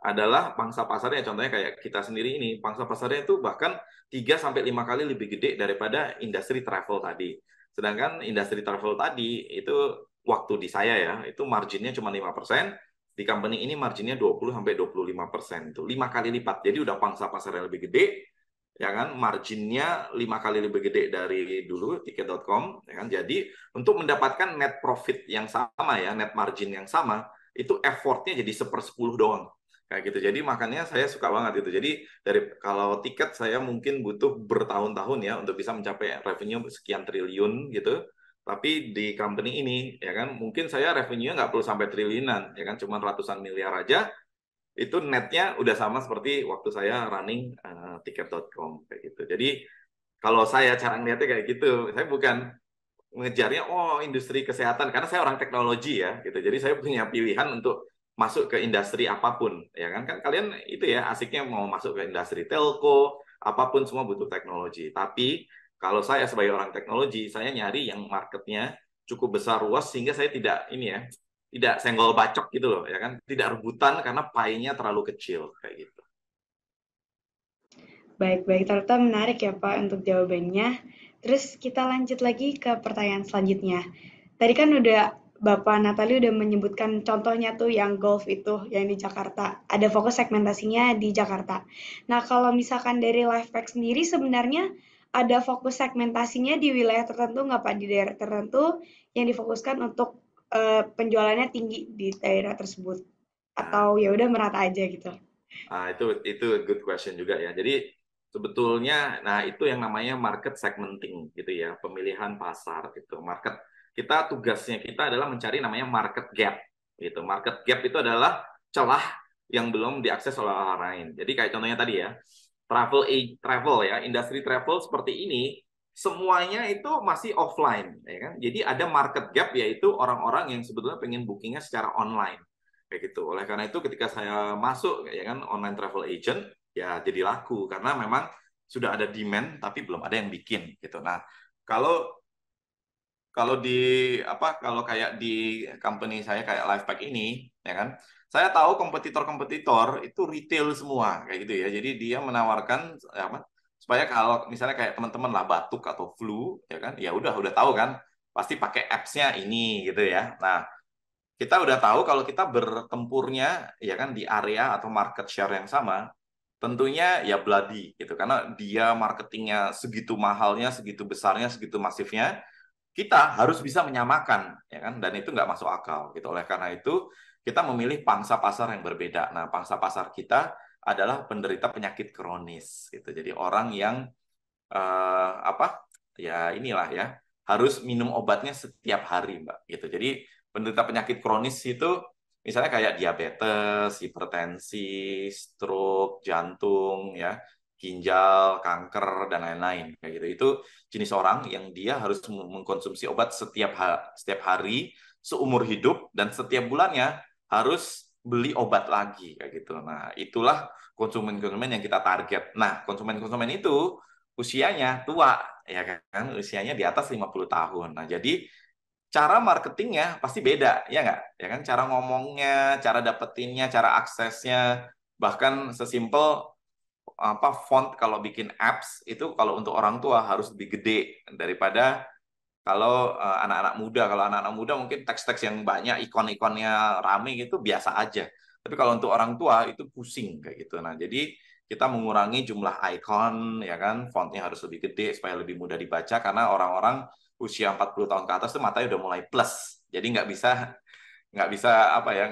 adalah pangsa pasarnya contohnya kayak kita sendiri ini pangsa pasarnya itu bahkan 3 sampai 5 kali lebih gede daripada industri travel tadi. Sedangkan industri travel tadi itu waktu di saya ya itu marginnya cuma 5%, di company ini marginnya 20-25%, tuh 5 kali lipat. Jadi udah pangsa pasar yang lebih gede, ya kan, marginnya 5 kali lebih gede dari dulu tiket.com, ya kan. Jadi untuk mendapatkan net profit yang sama ya, net margin yang sama, itu effortnya jadi 1/10 doang kayak gitu. Jadi makanya saya suka banget itu. Jadi kalau tiket saya mungkin butuh bertahun-tahun ya untuk bisa mencapai revenue sekian triliun gitu. Tapi di company ini ya kan mungkin saya revenue-nya nggak perlu sampai triliunan ya kan, cuma ratusan miliar aja itu netnya udah sama seperti waktu saya running tiket.com kayak gitu. Jadi kalau saya cara ngeliatnya kayak gitu, saya bukan mengejarnya industri kesehatan karena saya orang teknologi ya gitu. Jadi saya punya pilihan untuk masuk ke industri apapun ya kan. Kan kalian itu ya asiknya mau masuk ke industri telco, apapun semua butuh teknologi. Tapi kalau saya sebagai orang teknologi, saya nyari yang marketnya cukup besar luas sehingga saya tidak ini ya, tidak senggol bacok gitu loh ya kan, tidak rebutan karena pie-nya terlalu kecil kayak gitu. Baik-baik, ternyata menarik ya Pak untuk jawabannya. Terus kita lanjut lagi ke pertanyaan selanjutnya. Tadi kan udah Bapak Natali udah menyebutkan contohnya tuh yang golf itu yang di Jakarta. Ada fokus segmentasinya di Jakarta. Nah, kalau misalkan dari Lifepack sendiri sebenarnya ada fokus segmentasinya di wilayah tertentu nggak Pak? Di daerah tertentu yang difokuskan untuk penjualannya tinggi di daerah tersebut? Nah, Atau ya udah merata aja gitu? itu good question juga ya. Jadi sebetulnya, nah itu yang namanya market segmenting gitu ya, pemilihan pasar gitu. Tugasnya kita adalah mencari namanya market gap gitu. Market gap itu adalah celah yang belum diakses oleh orang lain. Jadi kayak contohnya tadi ya, travel ya, industri travel seperti ini semuanya itu masih offline ya kan. Jadi ada market gap yaitu orang-orang yang sebetulnya pengen bookingnya secara online kayak gitu. Oleh karena itu ketika saya masuk ya kan online travel agent ya jadi laku karena memang sudah ada demand tapi belum ada yang bikin gitu. Nah, kalau kalau di kalau kayak di company saya kayak Lifepack ini ya kan, saya tahu kompetitor-kompetitor itu retail semua kayak gitu ya. Jadi dia menawarkan supaya kalau misalnya kayak teman-teman lah batuk atau flu ya kan, ya udah tahu kan pasti pakai apps-nya ini gitu ya. Nah, kita udah tahu kalau kita bertempurnya ya kan di area atau market share yang sama, tentunya ya bloody gitu karena dia marketingnya segitu mahalnya, segitu besarnya, segitu masifnya, kita harus bisa menyamakan ya kan, dan itu nggak masuk akal gitu. Oleh karena itu kita memilih pangsa pasar yang berbeda. Nah, pangsa pasar kita adalah penderita penyakit kronis gitu. Jadi orang yang ya inilah ya harus minum obatnya setiap hari Mbak gitu. Jadi penderita penyakit kronis itu misalnya kayak diabetes, hipertensi, stroke, jantung ya, ginjal, kanker dan lain-lain kayak gitu. Itu jenis orang yang dia harus mengkonsumsi obat setiap hari seumur hidup dan setiap bulannya harus beli obat lagi kayak gitu. Nah, itulah konsumen-konsumen yang kita target. Nah, konsumen-konsumen itu usianya tua, ya kan? Usianya di atas 50 tahun. Nah, jadi cara marketingnya pasti beda, ya nggak? Ya kan? Cara ngomongnya, cara dapetinnya, cara aksesnya, bahkan sesimpel font kalau bikin apps itu kalau untuk orang tua harus lebih gede daripada kalau anak-anak muda. Kalau anak-anak muda mungkin teks-teks yang banyak, ikon-ikonnya rame gitu biasa aja. Tapi kalau untuk orang tua itu pusing kayak gitu. Nah, jadi kita mengurangi jumlah ikon, ya kan, fontnya harus lebih gede supaya lebih mudah dibaca karena orang-orang usia 40 tahun ke atas tuh matanya udah mulai plus. Jadi nggak bisa nggak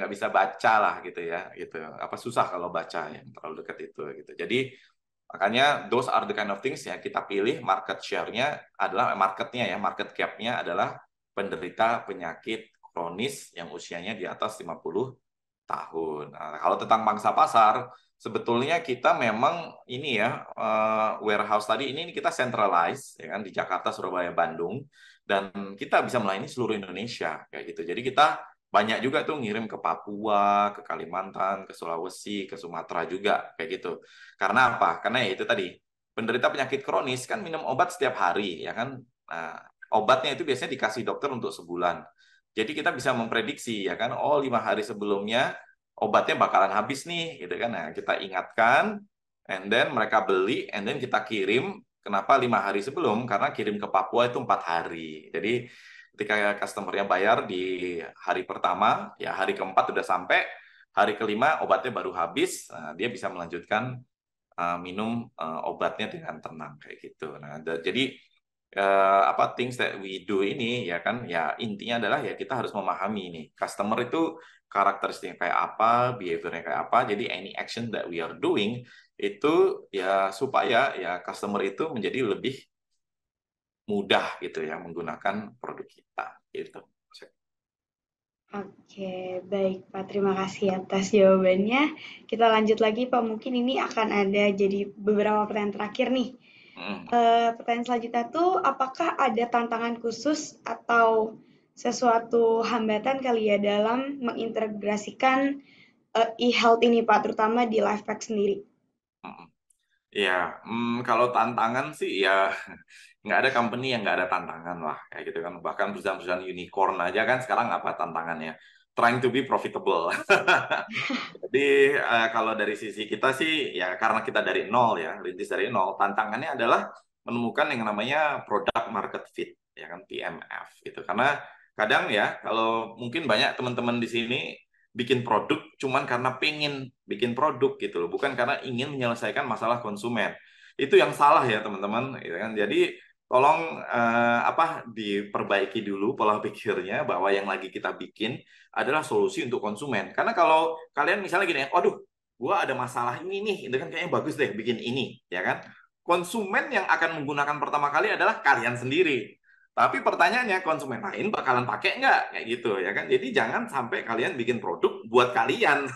bisa baca lah gitu ya gitu, susah kalau baca yang terlalu dekat itu gitu. Jadi makanya those are the kind of things yang kita pilih. Market share-nya adalah market cap-nya adalah penderita penyakit kronis yang usianya di atas 50 tahun. Nah, kalau tentang pangsa pasar, sebetulnya kita memang ini ya, warehouse tadi ini kita centralize ya kan di Jakarta, Surabaya, Bandung, dan kita bisa melayani seluruh Indonesia kayak gitu. Jadi kita banyak juga tuh ngirim ke Papua, ke Kalimantan, ke Sulawesi, ke Sumatera juga kayak gitu. Karena apa? Karena ya itu tadi, penderita penyakit kronis kan minum obat setiap hari ya kan. Nah, obatnya itu biasanya dikasih dokter untuk sebulan. Jadi kita bisa memprediksi ya kan, 5 hari sebelumnya obatnya bakalan habis nih, gitu kan. Nah, kita ingatkan, and then mereka beli, and then kita kirim. Kenapa 5 hari sebelum? Karena kirim ke Papua itu 4 hari. Jadi ketika customer-nya bayar di hari pertama, ya hari keempat udah sampai, hari kelima obatnya baru habis, dia bisa melanjutkan minum obatnya dengan tenang kayak gitu. Nah, jadi apa things that we do ini ya kan, ya intinya adalah ya kita harus memahami ini customer itu karakteristiknya kayak apa, behaviornya kayak apa. Jadi any action that we are doing itu ya supaya ya customer itu menjadi lebih mudah gitu ya menggunakan produk kita gitu. Oke, baik Pak. Terima kasih atas jawabannya. Kita lanjut lagi Pak. Mungkin ini akan ada jadi beberapa pertanyaan terakhir nih. Hmm. Pertanyaan selanjutnya tuh, apakah ada tantangan khusus atau sesuatu hambatan kali ya dalam mengintegrasikan e-health ini Pak, terutama di LifePack sendiri? Hmm. Ya, kalau tantangan sih ya nggak ada company yang nggak ada tantangan lah kayak gitu kan. Bahkan perusahaan-perusahaan unicorn aja kan sekarang apa tantangannya? Trying to be profitable. Jadi kalau dari sisi kita sih ya karena kita dari nol ya, rintis dari nol, tantangannya adalah menemukan yang namanya product market fit ya kan PMF gitu. Karena kadang ya kalau mungkin banyak teman-teman di sini bikin produk cuman karena pengen bikin produk gitu loh, bukan karena ingin menyelesaikan masalah konsumen. Itu yang salah ya teman-teman gitu kan. Jadi tolong diperbaiki dulu pola pikirnya bahwa yang lagi kita bikin adalah solusi untuk konsumen. Karena kalau kalian misalnya gini, waduh, gua ada masalah ini nih, itu kan kayaknya bagus deh bikin ini, ya kan? Konsumen yang akan menggunakan pertama kali adalah kalian sendiri. Tapi pertanyaannya, konsumen lain bakalan pakai nggak? Kayak gitu, ya kan? Jadi jangan sampai kalian bikin produk buat kalian.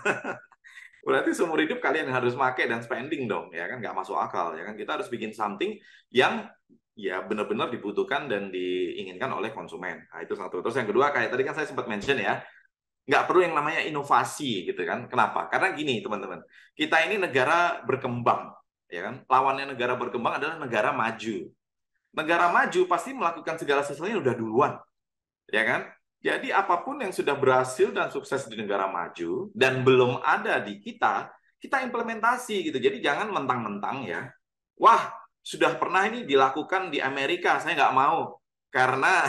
Berarti seumur hidup kalian harus pakai dan spending dong, ya kan? Nggak masuk akal, ya kan? Kita harus bikin something yang ya benar-benar dibutuhkan dan diinginkan oleh konsumen. Nah, itu satu. Terus yang kedua, kayak tadi kan saya sempat mention ya, nggak perlu yang namanya inovasi gitu kan. Kenapa? Karena gini teman-teman, kita ini negara berkembang, ya kan? Lawannya negara berkembang adalah negara maju. Negara maju pasti melakukan segala sesuatunya udah duluan, ya kan? Jadi apapun yang sudah berhasil dan sukses di negara maju dan belum ada di kita, kita implementasi gitu. Jadi jangan mentang-mentang ya, wah sudah pernah ini dilakukan di Amerika, saya nggak mau karena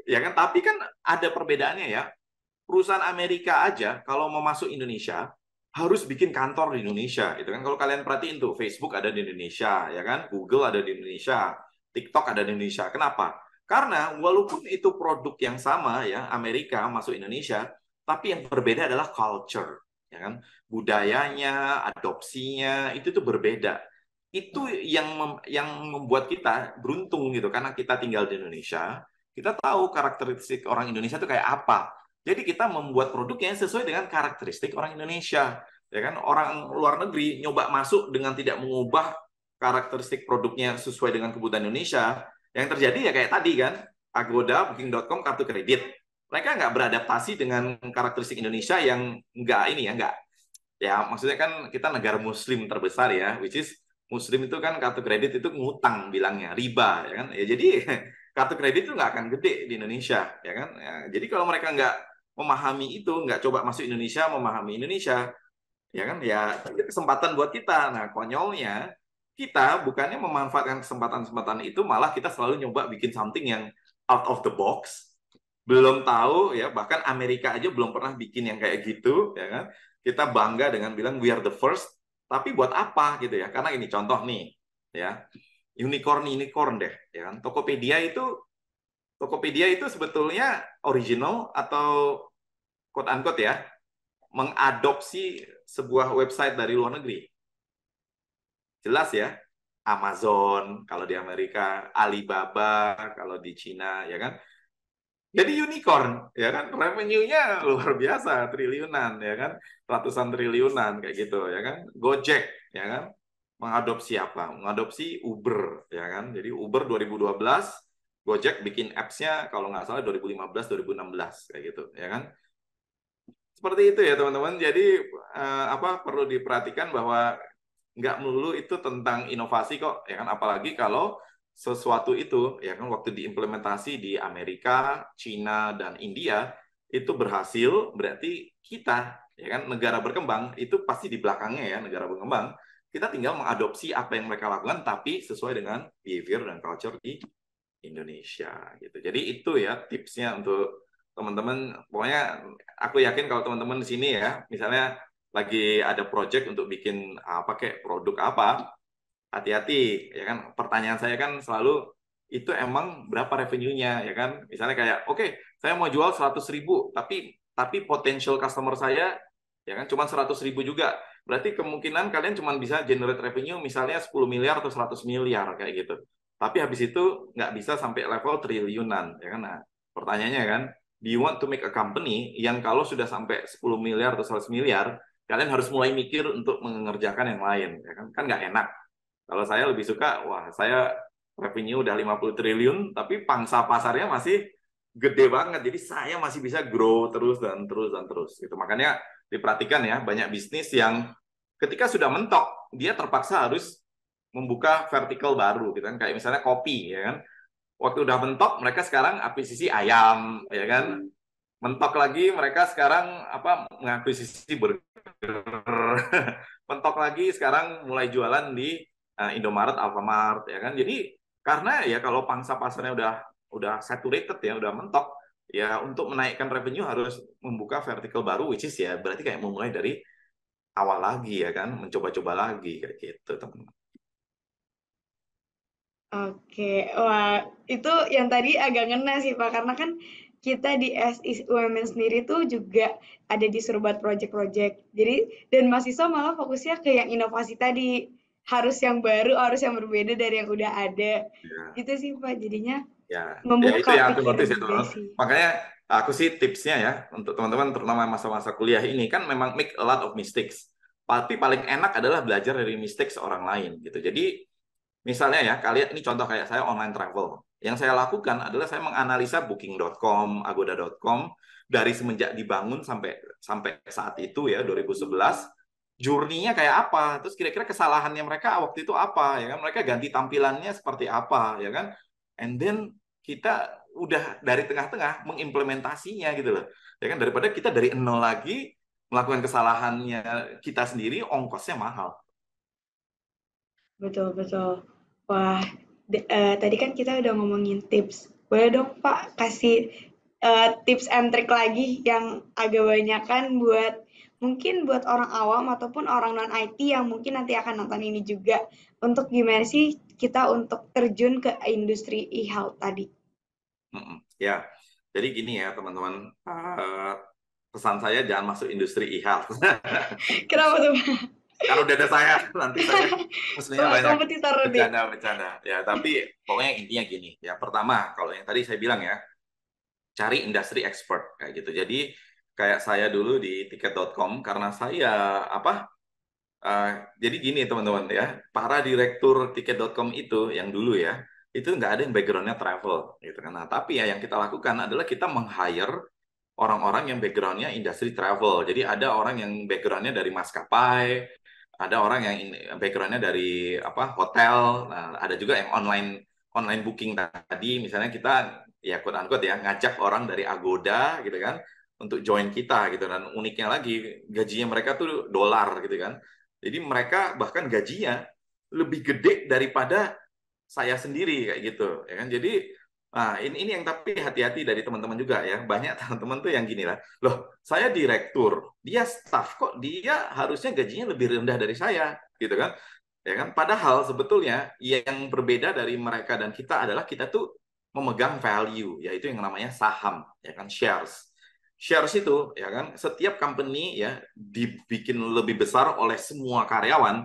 ya kan. Tapi kan ada perbedaannya ya. Perusahaan Amerika aja kalau mau masuk Indonesia harus bikin kantor di Indonesia itu kan. Kalau kalian perhatiin tuh Facebook ada di Indonesia ya kan, Google ada di Indonesia, TikTok ada di Indonesia. Kenapa? Karena walaupun itu produk yang sama ya, Amerika masuk Indonesia, tapi yang berbeda adalah culture ya kan, budayanya, adopsinya itu tuh berbeda. Itu yang membuat kita beruntung gitu karena kita tinggal di Indonesia, kita tahu karakteristik orang Indonesia itu kayak apa. Jadi kita membuat produk yang sesuai dengan karakteristik orang Indonesia. Ya kan, orang luar negeri nyoba masuk dengan tidak mengubah karakteristik produknya sesuai dengan kebutuhan Indonesia. Yang terjadi ya kayak tadi kan, Agoda, Booking.com, kartu kredit. Mereka nggak beradaptasi dengan karakteristik Indonesia yang nggak ini ya, nggak. Ya maksudnya kan kita negara Muslim terbesar ya, which is Muslim itu kan kartu kredit itu ngutang bilangnya, riba ya kan. Ya jadi kartu kredit itu nggak akan gede di Indonesia ya kan. Ya, jadi kalau mereka nggak memahami itu, nggak coba masuk Indonesia, memahami Indonesia, ya kan, ya itu kesempatan buat kita. Nah, konyolnya kita bukannya memanfaatkan kesempatan-kesempatan itu, malah kita selalu nyoba bikin something yang out of the box. Belum tahu ya, bahkan Amerika aja belum pernah bikin yang kayak gitu, ya kan. Kita bangga dengan bilang we are the first, tapi buat apa gitu ya? Karena ini contoh nih, ya. Unicorn deh, ya kan. Tokopedia itu sebetulnya original atau quote unquote ya, mengadopsi sebuah website dari luar negeri. Jelas ya, Amazon kalau di Amerika, Alibaba kalau di Cina, ya kan. Jadi unicorn, ya kan, revenue-nya luar biasa, triliunan, ya kan, ratusan triliunan kayak gitu, ya kan. Gojek, ya kan, mengadopsi apa? Mengadopsi Uber, ya kan. Jadi Uber 2012, Gojek bikin apps-nya kalau nggak salah 2015, 2016 kayak gitu, ya kan. Seperti itu ya teman-teman. Jadi perlu diperhatikan bahwa nggak melulu itu tentang inovasi kok, ya kan. Apalagi kalau sesuatu itu, ya kan, waktu diimplementasi di Amerika, Cina, dan India itu berhasil, berarti kita, ya kan, negara berkembang itu pasti di belakangnya ya, negara berkembang. Kita tinggal mengadopsi apa yang mereka lakukan, tapi sesuai dengan behavior dan culture di Indonesia gitu. Jadi itu ya tipsnya untuk teman-teman, pokoknya aku yakin kalau teman-teman di sini ya, misalnya lagi ada project untuk bikin apa kayak produk apa, hati-hati ya kan. Pertanyaan saya kan selalu itu emang berapa revenue-nya ya kan. Misalnya kayak oke, saya mau jual 100.000 tapi potential customer saya ya kan cuma 100.000 juga. Berarti kemungkinan kalian cuma bisa generate revenue misalnya 10 miliar atau 100 miliar kayak gitu. Tapi habis itu nggak bisa sampai level triliunan ya kan. Nah, pertanyaannya kan, do you want to make a company yang kalau sudah sampai 10 miliar atau 100 miliar, kalian harus mulai mikir untuk mengerjakan yang lain ya kan? Kan nggak enak. Kalau saya lebih suka, wah saya revenue udah 50 triliun, tapi pangsa pasarnya masih gede banget. Jadi saya masih bisa grow terus dan terus dan terus. Gitu. Makanya diperhatikan ya, banyak bisnis yang ketika sudah mentok, dia terpaksa harus membuka vertical baru. Gitu kan. Kayak misalnya kopi, ya kan. Waktu udah mentok, mereka sekarang akuisisi ayam, ya kan. Mentok lagi, mereka sekarang apa mengakuisisi burger. Mentok lagi, sekarang mulai jualan di Indomaret, Alfamart ya kan. Jadi karena ya kalau pangsa pasarnya udah saturated ya, udah mentok, ya untuk menaikkan revenue harus membuka vertical baru, which is ya berarti kayak memulai dari awal lagi ya kan, mencoba-coba lagi kayak gitu teman-teman. Oke, wah itu yang tadi agak ngena sih Pak, karena kan kita di SI UMN sendiri tuh juga ada disuruh buat project-project. Jadi dan mahasiswa malah fokusnya ke yang inovasi tadi, harus yang baru, harus yang berbeda dari yang udah ada. Ya, Gitu sih Pak, jadinya ya itu membuka yang aku pikiran notice ya juga teman-teman. sih. Makanya aku sih tipsnya ya untuk teman-teman terutama masa-masa kuliah ini kan memang make a lot of mistakes. Tapi paling enak adalah belajar dari mistakes orang lain gitu. Jadi misalnya ya, kalian ini contoh kayak saya online travel. Yang saya lakukan adalah saya menganalisa booking.com, agoda.com dari semenjak dibangun sampai sampai saat itu ya 2011, journey-nya kayak apa? Terus kira-kira kesalahannya mereka waktu itu apa ya kan? Mereka ganti tampilannya seperti apa ya kan? And then kita udah dari tengah-tengah mengimplementasinya gitu loh. Ya kan daripada kita dari nol lagi melakukan kesalahannya kita sendiri, ongkosnya mahal. Betul, betul. Wah, tadi kan kita udah ngomongin tips. Boleh dong Pak kasih tips and trick lagi yang agak banyakan buat mungkin buat orang awam ataupun orang non IT yang mungkin nanti akan nonton ini juga untuk gimana sih kita untuk terjun ke industri e-health tadi. Ya, jadi gini ya teman-teman, pesan saya jangan masuk industri e-health. Kenapa tuh Pak? Kan udah ada saya, nanti saya mestinya Wah, banyak kompetitor nih. bercanda-bercanda. Ya, tapi pokoknya intinya gini. Ya, pertama, kalau yang tadi saya bilang ya, cari industri expert kayak gitu. Jadi kayak saya dulu di tiket.com karena saya apa? Jadi gini teman-teman ya, para direktur tiket.com itu yang dulu ya, itu nggak ada yang backgroundnya travel gitu kan. Nah, tapi ya yang kita lakukan adalah kita meng-hire orang-orang yang backgroundnya industri travel. Jadi ada orang yang backgroundnya dari maskapai, ada orang yang backgroundnya dari apa hotel, nah, ada juga yang online online booking tadi. Misalnya kita ya quote unquote ya ngajak orang dari Agoda gitu kan untuk join kita gitu dan uniknya lagi gajinya mereka tuh dolar gitu kan. Jadi mereka bahkan gajinya lebih gede daripada saya sendiri kayak gitu ya kan. Jadi nah, ini yang tapi hati-hati dari teman-teman juga ya. Banyak teman-teman tuh yang gini lah. Loh, saya direktur, dia staff kok dia harusnya gajinya lebih rendah dari saya, gitu kan? Ya kan? Padahal sebetulnya yang berbeda dari mereka dan kita adalah kita tuh memegang value, yaitu yang namanya saham, ya kan? Shares. Shares itu, ya kan? Setiap company ya dibikin lebih besar oleh semua karyawan,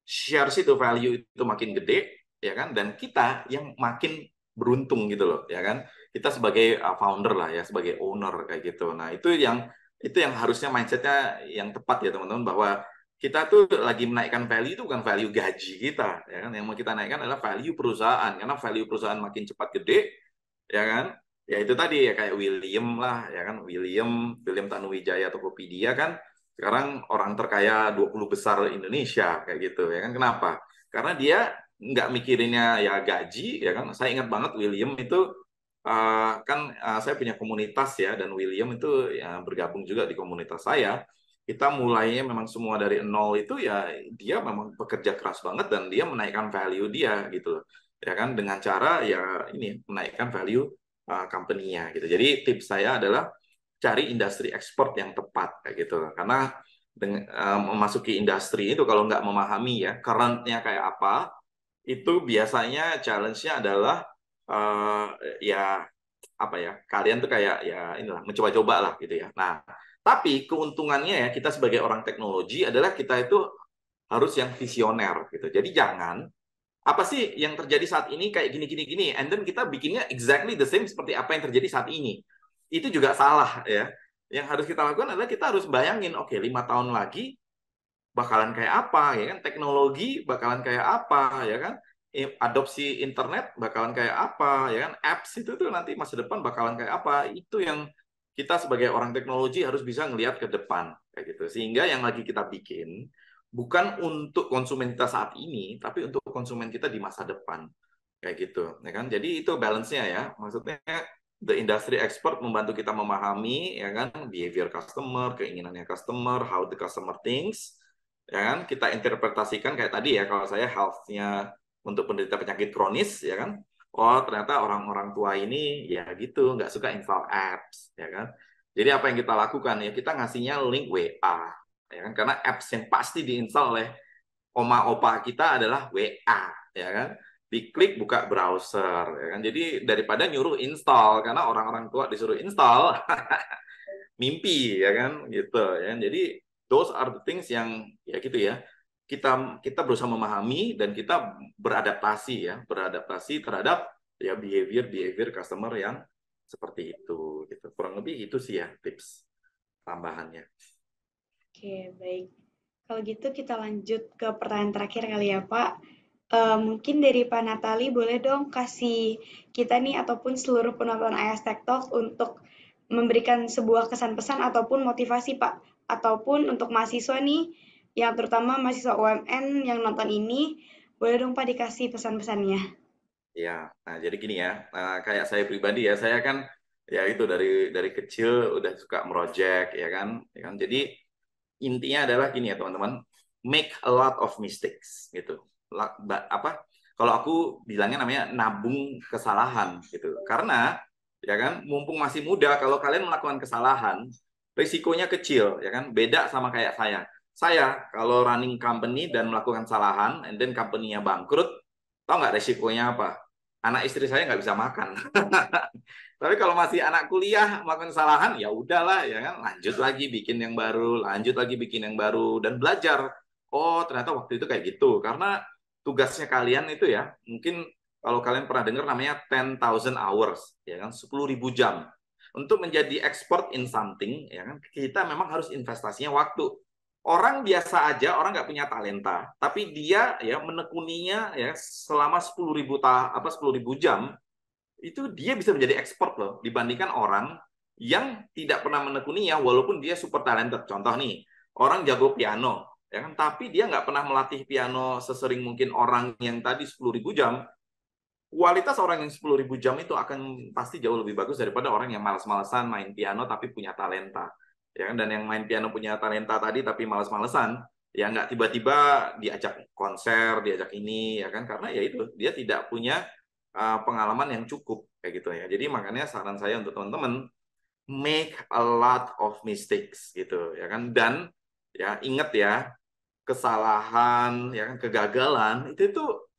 shares itu value itu makin gede ya kan dan kita yang makin beruntung gitu loh ya kan kita sebagai founder lah ya sebagai owner kayak gitu nah itu yang harusnya mindsetnya yang tepat ya teman-teman bahwa kita tuh lagi menaikkan value itu bukan value gaji kita ya kan yang mau kita naikkan adalah value perusahaan karena value perusahaan makin cepat gede ya kan ya itu tadi ya kayak William lah ya kan William William Tanuwijaya Tokopedia kan sekarang orang terkaya 20 besar Indonesia kayak gitu ya kan kenapa? Karena dia nggak mikirinnya ya gaji ya kan. Saya ingat banget William itu kan saya punya komunitas ya dan William itu ya bergabung juga di komunitas saya. Kita mulainya memang semua dari nol itu ya dia memang bekerja keras banget dan dia menaikkan value dia gitu loh. Ya kan dengan cara ya ini menaikkan value company-nya gitu. Jadi tips saya adalah cari industri ekspor yang tepat kayak gitu. Karena memasuki industri itu kalau nggak memahami ya current-nya kayak apa, itu biasanya challenge-nya adalah uh, ya apa ya, kalian tuh kayak ya inilah mencoba-coba lah gitu ya. Nah, tapi keuntungannya ya kita sebagai orang teknologi adalah kita itu harus yang visioner gitu. Jadi jangan apa sih yang terjadi saat ini kayak gini gini gini, and then kita bikinnya exactly the same seperti apa yang terjadi saat ini. Itu juga salah ya. Yang harus kita lakukan adalah kita harus bayangin, oke, 5 tahun lagi bakalan kayak apa ya kan, teknologi bakalan kayak apa ya kan, adopsi internet bakalan kayak apa ya kan, apps itu tuh nanti masa depan bakalan kayak apa. Itu yang kita sebagai orang teknologi harus bisa ngelihat ke depan kayak gitu, sehingga yang lagi kita bikin bukan untuk konsumen kita saat ini tapi untuk konsumen kita di masa depan kayak gitu ya kan. Jadi itu balance-nya ya, maksudnya the industry expert membantu kita memahami ya kan behavior customer, keinginannya customer, how the customer thinks ya kan, kita interpretasikan kayak tadi ya, kalau saya health-nya untuk penderita penyakit kronis ya kan, oh ternyata orang-orang tua ini ya gitu nggak suka install apps ya kan. Jadi apa yang kita lakukan ya, kita ngasihnya link WA ya kan, karena apps yang pasti diinstal oleh oma opa kita adalah WA ya kan, diklik buka browser ya kan. Jadi daripada nyuruh install, karena orang-orang tua disuruh install mimpi ya kan gitu ya. Jadi those are the things yang ya gitu ya. Kita berusaha memahami dan kita beradaptasi ya, beradaptasi terhadap ya behavior customer yang seperti itu gitu. Kurang lebih itu sih ya tips tambahannya. Oke, baik. Kalau gitu kita lanjut ke pertanyaan terakhir kali ya, Pak. Mungkin dari Pak Natali boleh dong kasih kita nih ataupun seluruh penonton AS Tech Talk untuk memberikan sebuah kesan pesan ataupun motivasi, Pak. Ataupun untuk mahasiswa nih, yang terutama mahasiswa UMN yang nonton ini, boleh dong Pak dikasih pesan-pesannya. Ya, nah jadi gini ya, kayak saya pribadi ya, saya kan ya itu dari kecil udah suka merojek ya kan. Jadi intinya adalah gini ya teman-teman, make a lot of mistakes gitu. Apa? Kalau aku bilangnya namanya nabung kesalahan gitu. Karena ya kan, mumpung masih muda, kalau kalian melakukan kesalahan, risikonya kecil ya kan. Beda sama kayak saya. Saya kalau running company dan melakukan kesalahan, and then company-nya bangkrut, tahu nggak resikonya apa? Anak istri saya nggak bisa makan. Tapi kalau masih anak kuliah melakukan kesalahan, ya udahlah ya kan, lanjut lagi bikin yang baru, lanjut lagi bikin yang baru dan belajar. Oh, ternyata waktu itu kayak gitu. Karena tugasnya kalian itu ya, mungkin kalau kalian pernah dengar namanya 10,000 hours, ya kan, 10.000 jam. Untuk menjadi expert in something, ya kan, kita memang harus investasinya waktu. Orang biasa aja, orang nggak punya talenta, tapi dia ya menekuninya ya selama 10.000 jam, itu dia bisa menjadi expert loh, dibandingkan orang yang tidak pernah menekuninya walaupun dia super talented. Contoh nih, orang jago piano ya kan, tapi dia nggak pernah melatih piano sesering mungkin orang yang tadi 10.000 jam. Kualitas orang yang 10.000 jam itu akan pasti jauh lebih bagus daripada orang yang malas-malesan main piano tapi punya talenta ya kan. Dan yang main piano punya talenta tadi tapi malas-malesan, ya nggak tiba-tiba diajak konser, diajak ini ya kan, karena ya itu dia tidak punya pengalaman yang cukup kayak gitu ya. Jadi makanya saran saya untuk teman-teman, make a lot of mistakes gitu ya kan. Dan ya ingat ya, kesalahan ya kan, kegagalan itu tuh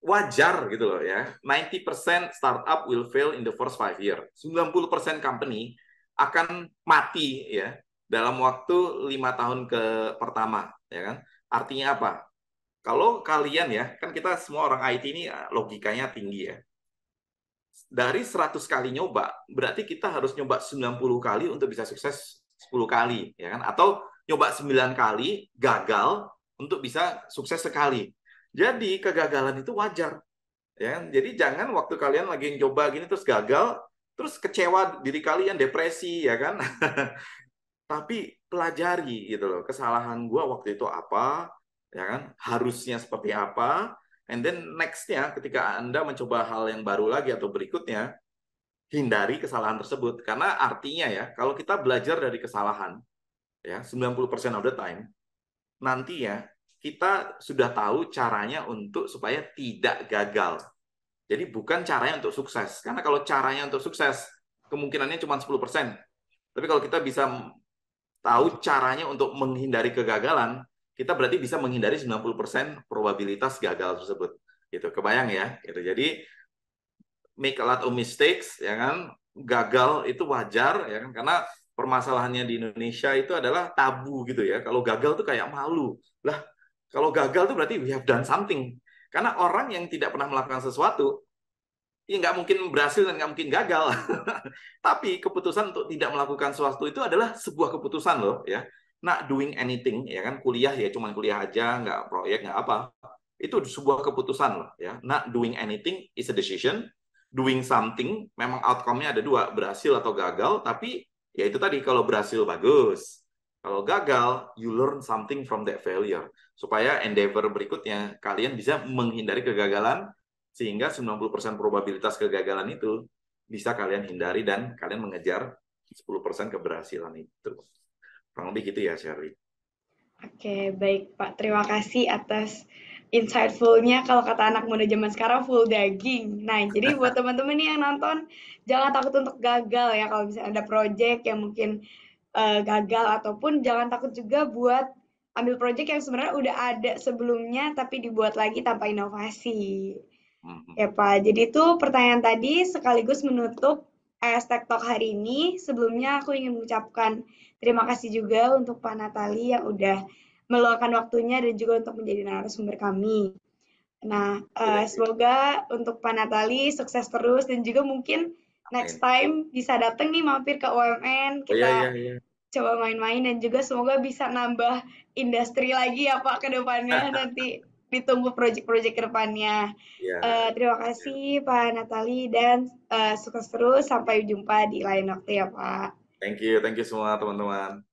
wajar gitu loh ya. 90% startup will fail in the first 5 years. 90% company akan mati ya dalam waktu 5 tahun ke pertama ya kan. Artinya apa? Kalau kalian ya, kan kita semua orang IT ini logikanya tinggi ya. Dari 100 kali nyoba, berarti kita harus nyoba 90 kali untuk bisa sukses 10 kali ya kan, atau nyoba 9 kali gagal untuk bisa sukses sekali. Jadi kegagalan itu wajar ya. Jadi jangan waktu kalian lagi coba gini terus gagal, terus kecewa diri kalian, depresi ya kan. Tapi pelajari gitu loh, kesalahan gua waktu itu apa ya kan, harusnya seperti apa, and then next-nya ketika Anda mencoba hal yang baru lagi atau berikutnya, hindari kesalahan tersebut. Karena artinya ya, kalau kita belajar dari kesalahan ya 90% of the time, nanti ya kita sudah tahu caranya untuk supaya tidak gagal. Jadi bukan caranya untuk sukses. Karena kalau caranya untuk sukses, kemungkinannya cuma 10%. Tapi kalau kita bisa tahu caranya untuk menghindari kegagalan, kita berarti bisa menghindari 90% probabilitas gagal tersebut. Gitu, kebayang ya? Gitu. Jadi make a lot of mistakes, ya kan? Gagal itu wajar, ya kan? Karena permasalahannya di Indonesia itu adalah tabu gitu ya. Kalau gagal tuh kayak malu. Lah, kalau gagal tuh berarti we have done something. Karena orang yang tidak pernah melakukan sesuatu, ya nggak mungkin berhasil dan nggak mungkin gagal. Tapi keputusan untuk tidak melakukan sesuatu itu adalah sebuah keputusan loh, ya. Not doing anything, ya kan? Kuliah ya cuman kuliah aja, nggak proyek, nggak apa. Itu sebuah keputusan loh, ya. Not doing anything is a decision. Doing something, memang outcome-nya ada dua, berhasil atau gagal. Tapi ya itu tadi, kalau berhasil bagus. Kalau gagal, you learn something from that failure. Supaya endeavor berikutnya, kalian bisa menghindari kegagalan, sehingga 90% probabilitas kegagalan itu bisa kalian hindari dan kalian mengejar 10% keberhasilan itu. Kurang lebih gitu ya, Sherly. Oke, baik Pak. Terima kasih atas insightful-nya. Kalau kata anak muda zaman sekarang, full daging. Nah, jadi buat teman-teman nih yang nonton, jangan takut untuk gagal ya. Kalau misalnya ada project yang mungkin gagal, ataupun jangan takut juga buat ambil project yang sebenarnya udah ada sebelumnya, tapi dibuat lagi tanpa inovasi. Ya Pak, jadi itu pertanyaan tadi sekaligus menutup Tech Talk hari ini. Sebelumnya aku ingin mengucapkan terima kasih juga untuk Pak Natali yang udah meluangkan waktunya dan juga untuk menjadi narasumber kami. Nah, Thank you. semoga untuk Pak Natali sukses terus dan juga mungkin next Amin. time bisa datang nih mampir ke UMN, Oh iya, kita iya, iya. coba main-main dan juga semoga bisa nambah industri lagi ya Pak ke depannya, nanti ditunggu proyek-proyek ke depannya. Ya, Terima kasih Pak Natali dan sukses terus, sampai jumpa di lain waktu ya Pak. thank you semua teman-teman.